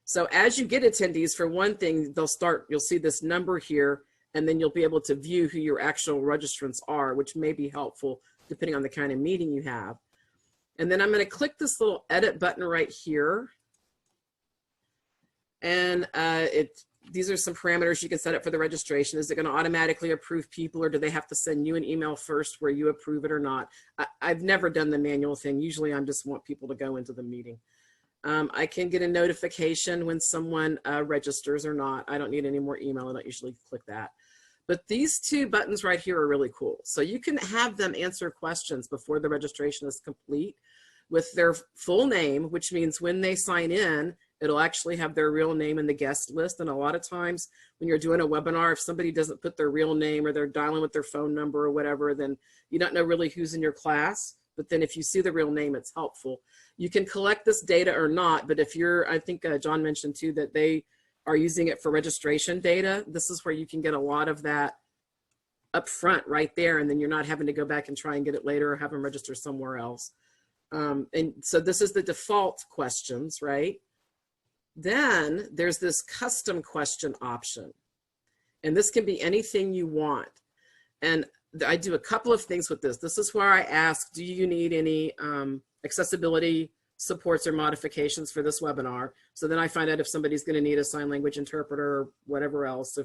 [SPEAKER 7] So as you get attendees, for one thing, you'll see this number here, and then you'll be able to view who your actual registrants are, which may be helpful depending on the kind of meeting you have. And then I'm going to click this little edit button right here. And these are some parameters you can set up for the registration. Is it going to automatically approve people, or do they have to send you an email first where you approve it or not? I've never done the manual thing. Usually I just want people to go into the meeting. I can get a notification when someone registers or not. I don't need any more email. I don't usually click that. But these two buttons right here are really cool. So you can have them answer questions before the registration is complete with their full name, which means when they sign in, it'll actually have their real name in the guest list. And a lot of times when you're doing a webinar, if somebody doesn't put their real name or they're dialing with their phone number or whatever, then you don't know really who's in your class. But then if you see the real name, it's helpful. You can collect this data or not, but if I think John mentioned too that they are using it for registration data, this is where you can get a lot of that up front right there, and then you're not having to go back and try and get it later or have them register somewhere else. And so this is the default questions, right? Then there's this custom question option, and this can be anything you want. And I do a couple of things with this. This is where I ask, do you need any accessibility supports or modifications for this webinar? So then I find out if somebody's going to need a sign language interpreter or whatever else.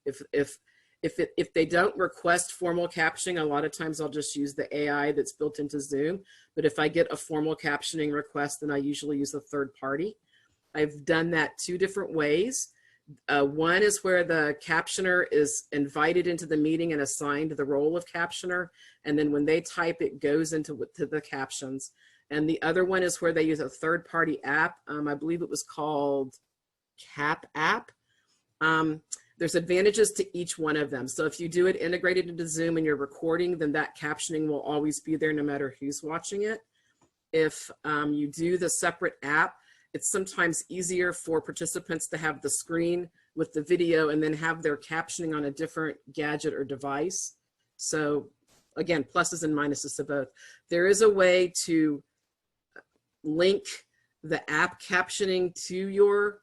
[SPEAKER 7] If they don't request formal captioning, a lot of times I'll just use the AI that's built into Zoom. But if I get a formal captioning request, then I usually use a third party. I've done that 2 different ways. One is where the captioner is invited into the meeting and assigned the role of captioner. And then when they type, it goes into the captions. And the other one is where they use a third-party app. I believe it was called Cap App. There's advantages to each one of them. So if you do it integrated into Zoom and you're recording, then that captioning will always be there no matter who's watching it. If you do the separate app, it's sometimes easier for participants to have the screen with the video and then have their captioning on a different gadget or device. So again, pluses and minuses to both. There is a way to link the app captioning to your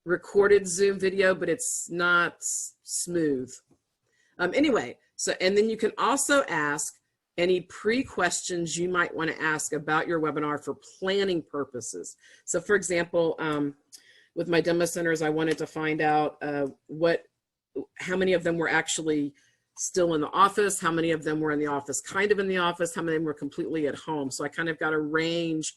[SPEAKER 7] recorded Zoom video, but it's not smooth. Anyway, and then you can also ask any pre-questions you might want to ask about your webinar for planning purposes. So for example, with my demo centers, I wanted to find out how many of them were actually still in the office, how many of them were in the office, kind of in the office, how many of them were completely at home. So I kind of got a range.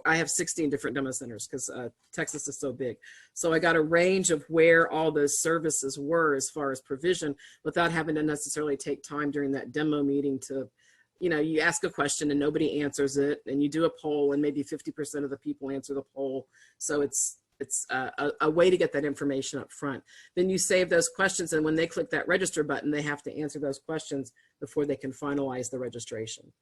[SPEAKER 7] I have 16 different demo centers because Texas is so big. So I got a range of where all those services were as far as provision without having to necessarily take time during that demo meeting to, you ask a question and nobody answers it, and you do a poll and maybe 50% of the people answer the poll. So it's a way to get that information up front. Then you save those questions, and when they click that register button, they have to answer those questions before they can finalize the registration.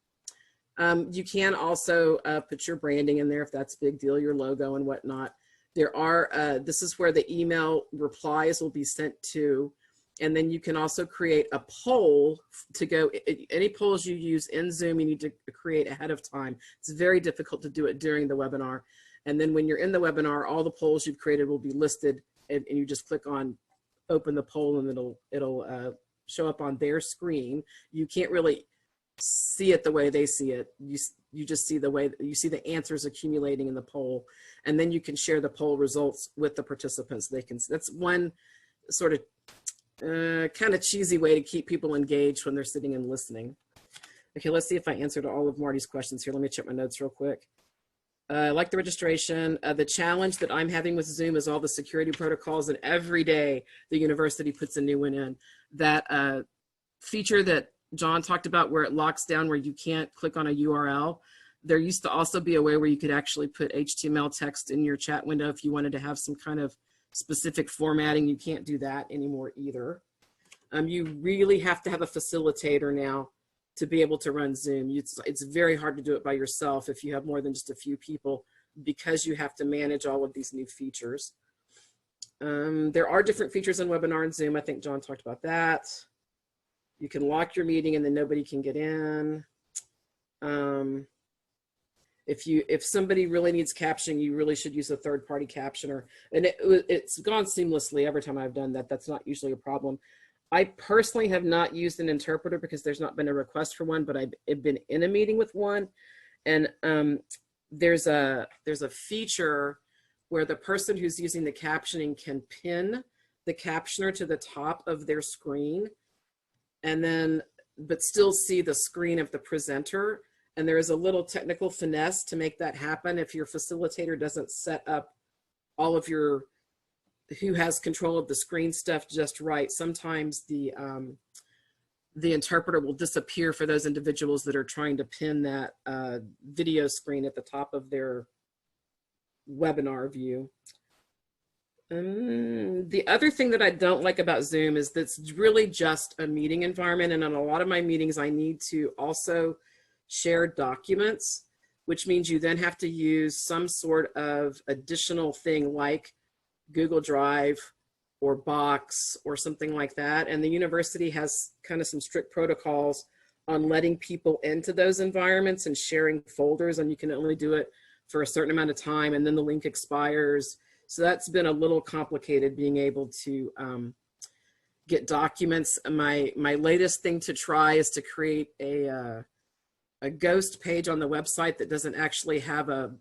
[SPEAKER 7] You can also put your branding in there if that's a big deal, your logo and whatnot. This is where the email replies will be sent to. And then you can also create a poll to go, any polls you use in Zoom, you need to create ahead of time. It's very difficult to do it during the webinar. And then when you're in the webinar, all the polls you've created will be listed, and you just click on open the poll and it'll show up on their screen. You can't really see it the way they see it. You just see the way you see the answers accumulating in the poll, and then you can share the poll results with the participants. That's one sort of kind of cheesy way to keep people engaged when they're sitting and listening. Okay, let's see if I answered all of Marty's questions here. Let me check my notes real quick. Like the registration, the challenge that I'm having with Zoom is all the security protocols, and every day the university puts a new one in. That feature that John talked about where it locks down where you can't click on a URL, there used to also be a way where you could actually put HTML text in your chat window if you wanted to have some kind of specific formatting. You can't do that anymore either. You really have to have a facilitator now to be able to run Zoom. It's very hard to do it by yourself if you have more than just a few people, because you have to manage all of these new features. There are different features in Webinar and Zoom. I think John talked about that. You can lock your meeting and then nobody can get in. If somebody really needs captioning, you really should use a third-party captioner. And it's gone seamlessly every time I've done that. That's not usually a problem. I personally have not used an interpreter because there's not been a request for one, but I've been in a meeting with one. And there's a feature where the person who's using the captioning can pin the captioner to the top of their screen, and then but still see the screen of the presenter. And there is a little technical finesse to make that happen. If your facilitator doesn't set up all of your who has control of the screen stuff just right, sometimes the interpreter will disappear for those individuals that are trying to pin that video screen at the top of their webinar view. The other thing that I don't like about Zoom is that it's really just a meeting environment. And in a lot of my meetings, I need to also share documents, which means you then have to use some sort of additional thing like Google Drive or Box or something like that. And the university has kind of some strict protocols on letting people into those environments and sharing folders, and you can only do it for a certain amount of time, and then the link expires. So that's been a little complicated, being able to get documents. My latest thing to try is to create a ghost page on the website that doesn't actually have a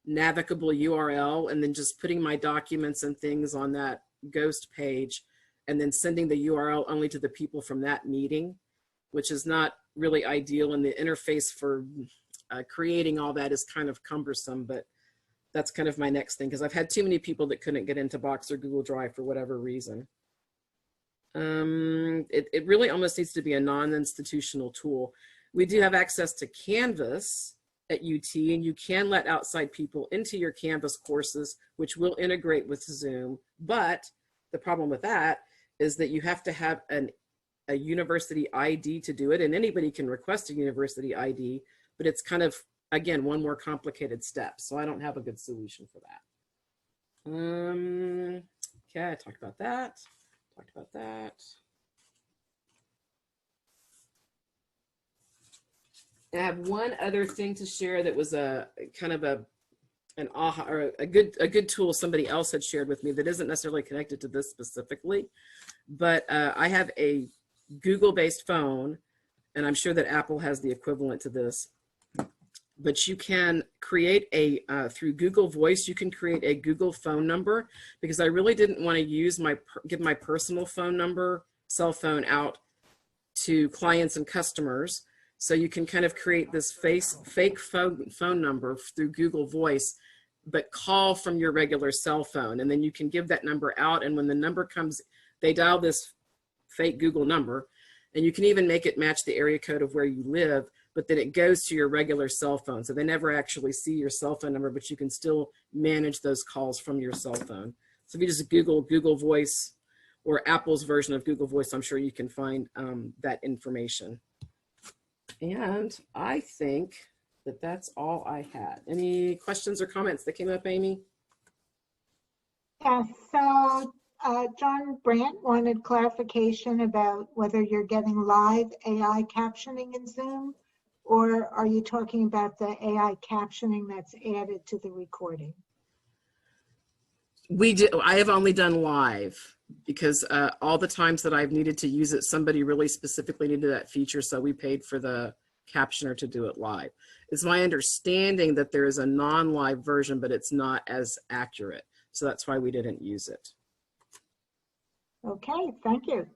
[SPEAKER 7] navigable URL, and then just putting my documents and things on that ghost page and then sending the URL only to the people from that meeting, which is not really ideal. And the interface for creating all that is kind of cumbersome, but that's kind of my next thing, because I've had too many people that couldn't get into Box or Google Drive for whatever reason. It really almost needs to be a non-institutional tool. We do have access to Canvas at UT, and you can let outside people into your Canvas courses, which will integrate with Zoom. But the problem with that is that you have to have a university ID to do it, and anybody can request a university ID, but it's kind of, again, one more complicated step. So I don't have a good solution for that. Okay, I talked about that. I have one other thing to share that was a kind of an aha, or a good tool somebody else had shared with me that isn't necessarily connected to this specifically, but I have a Google-based phone, and I'm sure that Apple has the equivalent to this. But you can create through Google Voice, you can create a Google phone number, because I really didn't want to give my personal phone number, cell phone out to clients and customers. So you can kind of create this fake phone number through Google Voice, but call from your regular cell phone. And then you can give that number out. And when the number comes, they dial this fake Google number, and you can even make it match the area code of where you live, but then it goes to your regular cell phone. So they never actually see your cell phone number, but you can still manage those calls from your cell phone. So if you just Google Voice or Apple's version of Google Voice, I'm sure you can find that information. And I think that that's all I had. Any questions or comments that came up, Amy?
[SPEAKER 3] Yeah, so John Brandt wanted clarification about whether you're getting live AI captioning in Zoom, or are you talking about the AI captioning that's added to the recording?
[SPEAKER 7] I have only done live, because all the times that I've needed to use it, somebody really specifically needed that feature, so we paid for the captioner to do it live. It's my understanding that there is a non-live version, but it's not as accurate, so that's why we didn't use it.
[SPEAKER 3] Okay, thank you.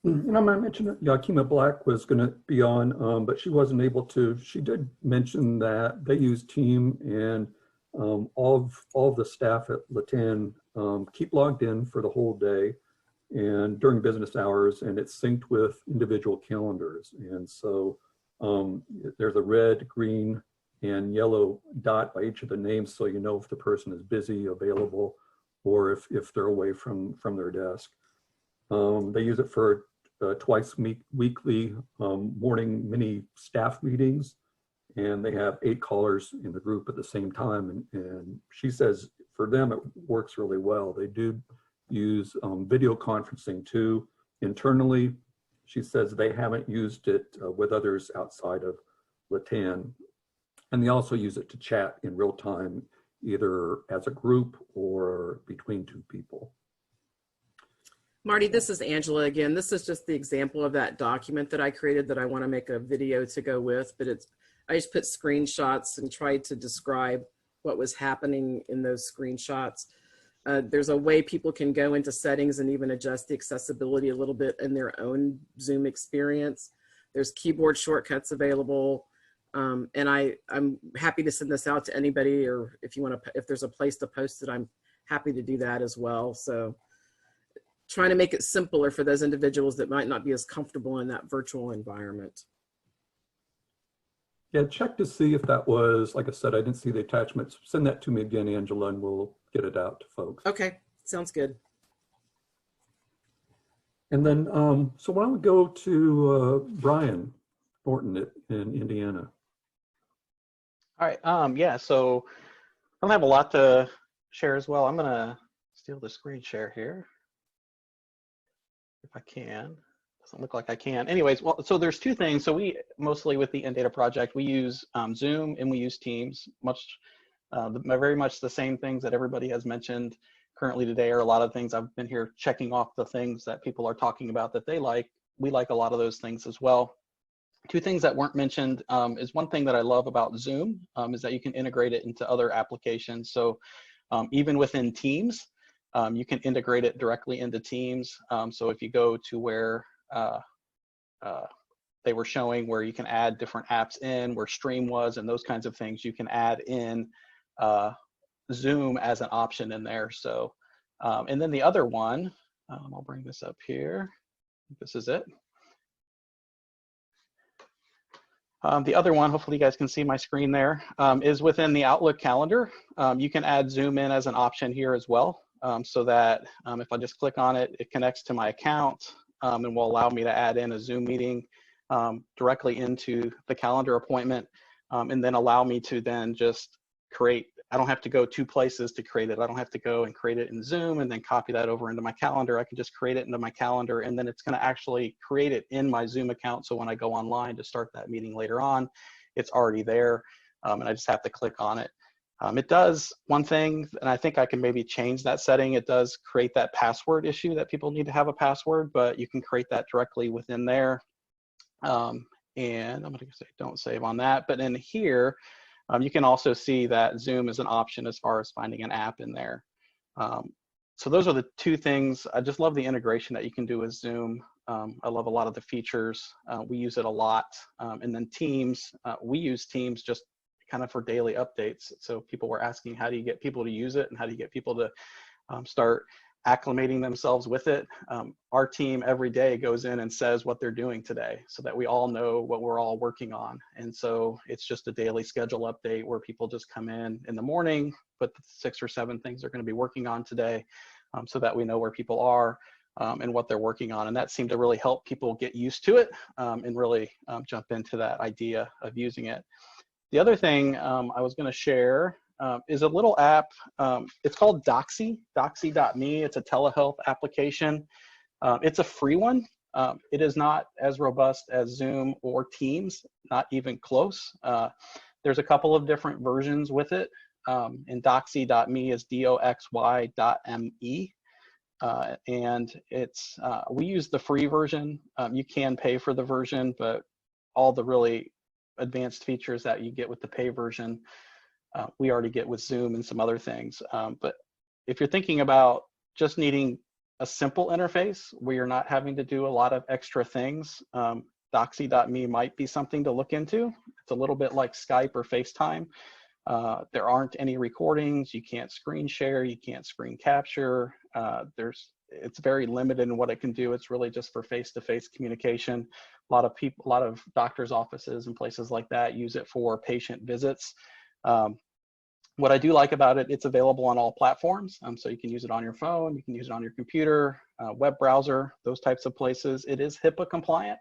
[SPEAKER 1] And I might mention that Yakima Black was going to be on, but she wasn't able to. She did mention that they use Team, and all of the staff at Latin keep logged in for the whole day and during business hours, and it's synced with individual calendars. And so there's a red, green, and yellow dot by each of the names, so you know if the person is busy, available, or if they're away from their desk. They use it for twice weekly morning mini staff meetings, and they have 8 callers in the group at the same time. And she says for them it works really well. They do use video conferencing too internally. She says they haven't used it with others outside of Latan. And they also use it to chat in real time, either as a group or between two people.
[SPEAKER 7] Marty, this is Angela again. This is just the example of that document that I created that I want to make a video to go with, but I just put screenshots and tried to describe what was happening in those screenshots. There's a way people can go into settings and even adjust the accessibility a little bit in their own Zoom experience. There's keyboard shortcuts available. And I'm happy to send this out to anybody, or if you want to, if there's a place to post it, I'm happy to do that as well. So trying to make it simpler for those individuals that might not be as comfortable in that virtual environment.
[SPEAKER 1] Yeah, check to see if that was, like I said, I didn't see the attachments. Send that to me again, Angela, and we'll get it out to folks.
[SPEAKER 7] Okay, sounds good.
[SPEAKER 1] And then, so why don't we go to Brian Thornton in Indiana.
[SPEAKER 6] All right, yeah, so I don't have a lot to share as well. I'm gonna steal the screen share here. If I can, doesn't look like I can. Anyways, well, so there's two things. So we mostly with the NData project, we use Zoom and we use Teams. Very much the same things that everybody has mentioned currently today are a lot of things. I've been here checking off the things that people are talking about that they like. We like a lot of those things as well. Two things that weren't mentioned is one thing that I love about Zoom is that you can integrate it into other applications. So even within Teams, you can integrate it directly into Teams. So if you go to where they were showing where you can add different apps in, where Stream was and those kinds of things, you can add in Zoom as an option in there. So, and then the other one, I'll bring this up here. This is it. The other one, hopefully you guys can see my screen there, is within the Outlook calendar. You can add Zoom in as an option here as well. So that if I just click on it, it connects to my account and will allow me to add in a Zoom meeting directly into the calendar appointment, and then allow me to then just create. I don't have to go two places to create it. I don't have to go and create it in Zoom and then copy that over into my calendar. I can just create it into my calendar, and then it's going to actually create it in my Zoom account. So when I go online to start that meeting later on, it's already there, and I just have to click on it. It does one thing, and I think I can maybe change that setting. It does create that password issue that people need to have a password, but you can create that directly within there. And I'm going to say don't save on that. But in here, you can also see that Zoom is an option as far as finding an app in there. So those are the two things. I just love the integration that you can do with Zoom. I love a lot of the features. We use it a lot. And then Teams, we use Teams just kind of for daily updates. So people were asking, how do you get people to use it and how do you get people to start acclimating themselves with it? Our team every day goes in and says what they're doing today so that we all know what we're all working on. And so it's just a daily schedule update where people just come in the morning, put the 6 or 7 things they're going to be working on today, so that we know where people are and what they're working on. And that seemed to really help people get used to it and really jump into that idea of using it. The other thing I was going to share is a little app. It's called Doxy, doxy.me. It's a telehealth application. It's a free one. It is not as robust as Zoom or Teams, not even close. There's a couple of different versions with it. And doxy.me is doxy.me. And it's, we use the free version. You can pay for the version, but all the really advanced features that you get with the pay version, we already get with Zoom and some other things. But if you're thinking about just needing a simple interface where you're not having to do a lot of extra things, doxy.me might be something to look into. It's a little bit like Skype or FaceTime. There aren't any recordings. You can't screen share. You can't screen capture. It's very limited in what it can do. It's really just for face-to-face communication. A lot of people, a lot of doctors' offices and places like that use it for patient visits. What I do like about it, it's available on all platforms. So you can use it on your phone, you can use it on your computer, web browser, those types of places. It is HIPAA compliant.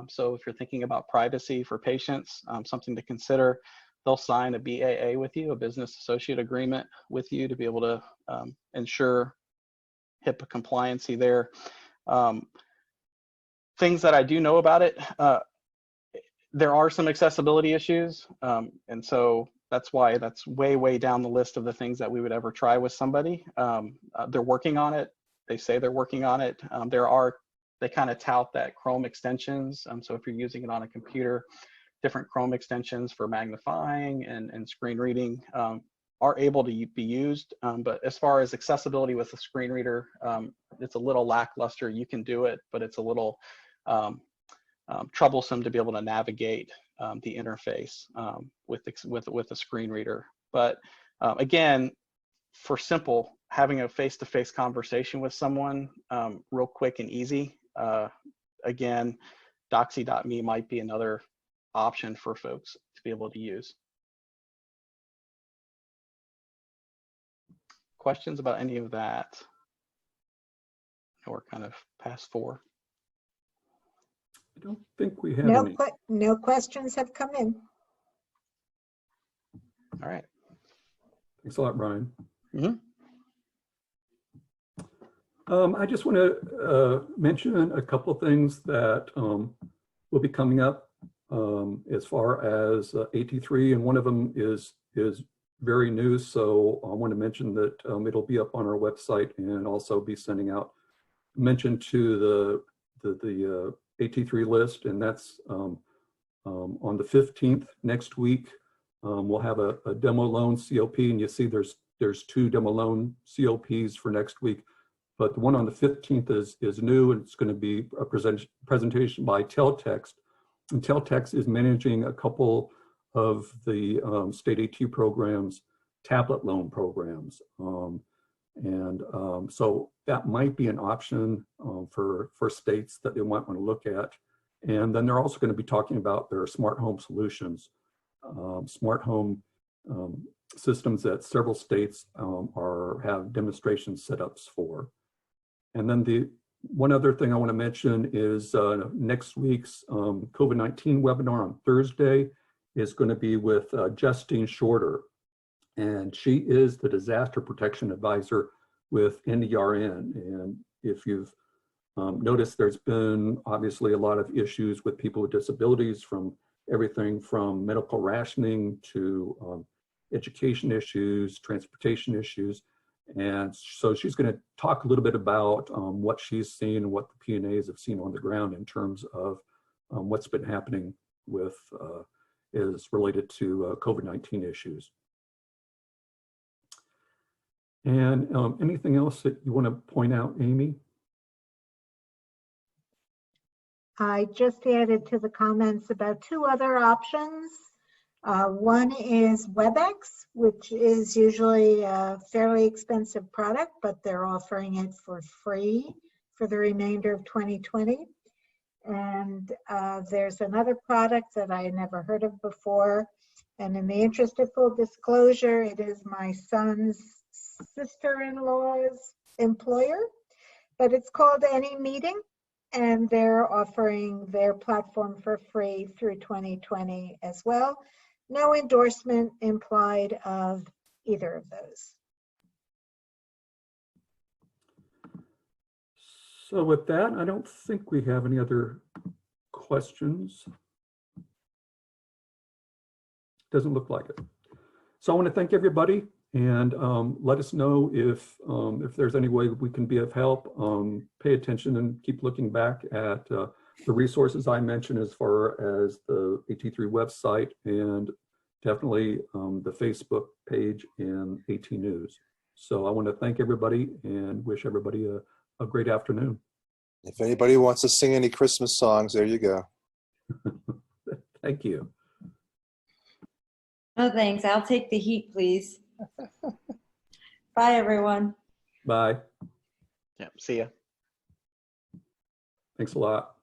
[SPEAKER 6] So if you're thinking about privacy for patients, something to consider, they'll sign a BAA with you, a business associate agreement with you to be able to ensure HIPAA compliancy there. Things that I do know about it, there are some accessibility issues. And so that's why that's way down the list of the things that we would ever try with somebody. They're working on it. They say they're working on it. They kind of tout that Chrome extensions. So if you're using it on a computer, different Chrome extensions for magnifying and screen reading are able to be used. But as far as accessibility with a screen reader, it's a little lackluster. You can do it, but it's a little troublesome to be able to navigate the interface with a screen reader. But again, for simple, having a face-to-face conversation with someone real quick and easy, again, doxy.me might be another option for folks to be able to use. Questions about any of that? We're kind of past 4.
[SPEAKER 1] I don't think we have any.
[SPEAKER 3] No questions have come in.
[SPEAKER 6] All right.
[SPEAKER 1] Thanks a lot, Brian.
[SPEAKER 6] Mm-hmm.
[SPEAKER 1] I just want to mention a couple of things that will be coming up as far as AT3, and one of them is very new. So I want to mention that it'll be up on our website and also be sending out mention to the AT3 list, and that's on the 15th next week. We'll have a demo loan COP, and you see there's 2 demo loan COPs for next week, but the one on the 15th is new, and it's going to be a presentation by Teltext. And Teltext is managing a couple of the state AT programs, tablet loan programs. So that might be an option for states that they might want to look at. And then they're also going to be talking about their smart home solutions, smart home systems that several states have demonstration setups for. And then the one other thing I want to mention is next week's COVID-19 webinar on Thursday is going to be with Justine Shorter. And she is the Disaster Protection Advisor with NDRN. And if you've noticed, there's been obviously a lot of issues with people with disabilities, from everything from medical rationing to education issues, transportation issues. And so she's going to talk a little bit about what she's seen and what the P&As have seen on the ground in terms of what's been happening with is related to COVID-19 issues. And anything else that you want to point out, Amy?
[SPEAKER 3] I just added to the comments about 2 other options. One is WebEx, which is usually a fairly expensive product, but they're offering it for free for the remainder of 2020. And there's another product that I never heard of before. And in the interest of full disclosure, it is my son's sister-in-law's employer, but it's called Any Meeting, and they're offering their platform for free through 2020 as well. No endorsement implied of either of those.
[SPEAKER 1] So with that, I don't think we have any other questions. Doesn't look like it. So I want to thank everybody, and let us know if there's any way we can be of help. Pay attention and keep looking back at the resources I mentioned as far as the AT3 website, and definitely the Facebook page and AT News. So I want to thank everybody and wish everybody a great afternoon.
[SPEAKER 2] If anybody wants to sing any Christmas songs, there you go.
[SPEAKER 1] Thank you.
[SPEAKER 5] No thanks. I'll take the heat, please. Bye, everyone.
[SPEAKER 1] Bye.
[SPEAKER 6] Yeah, see ya.
[SPEAKER 1] Thanks a lot.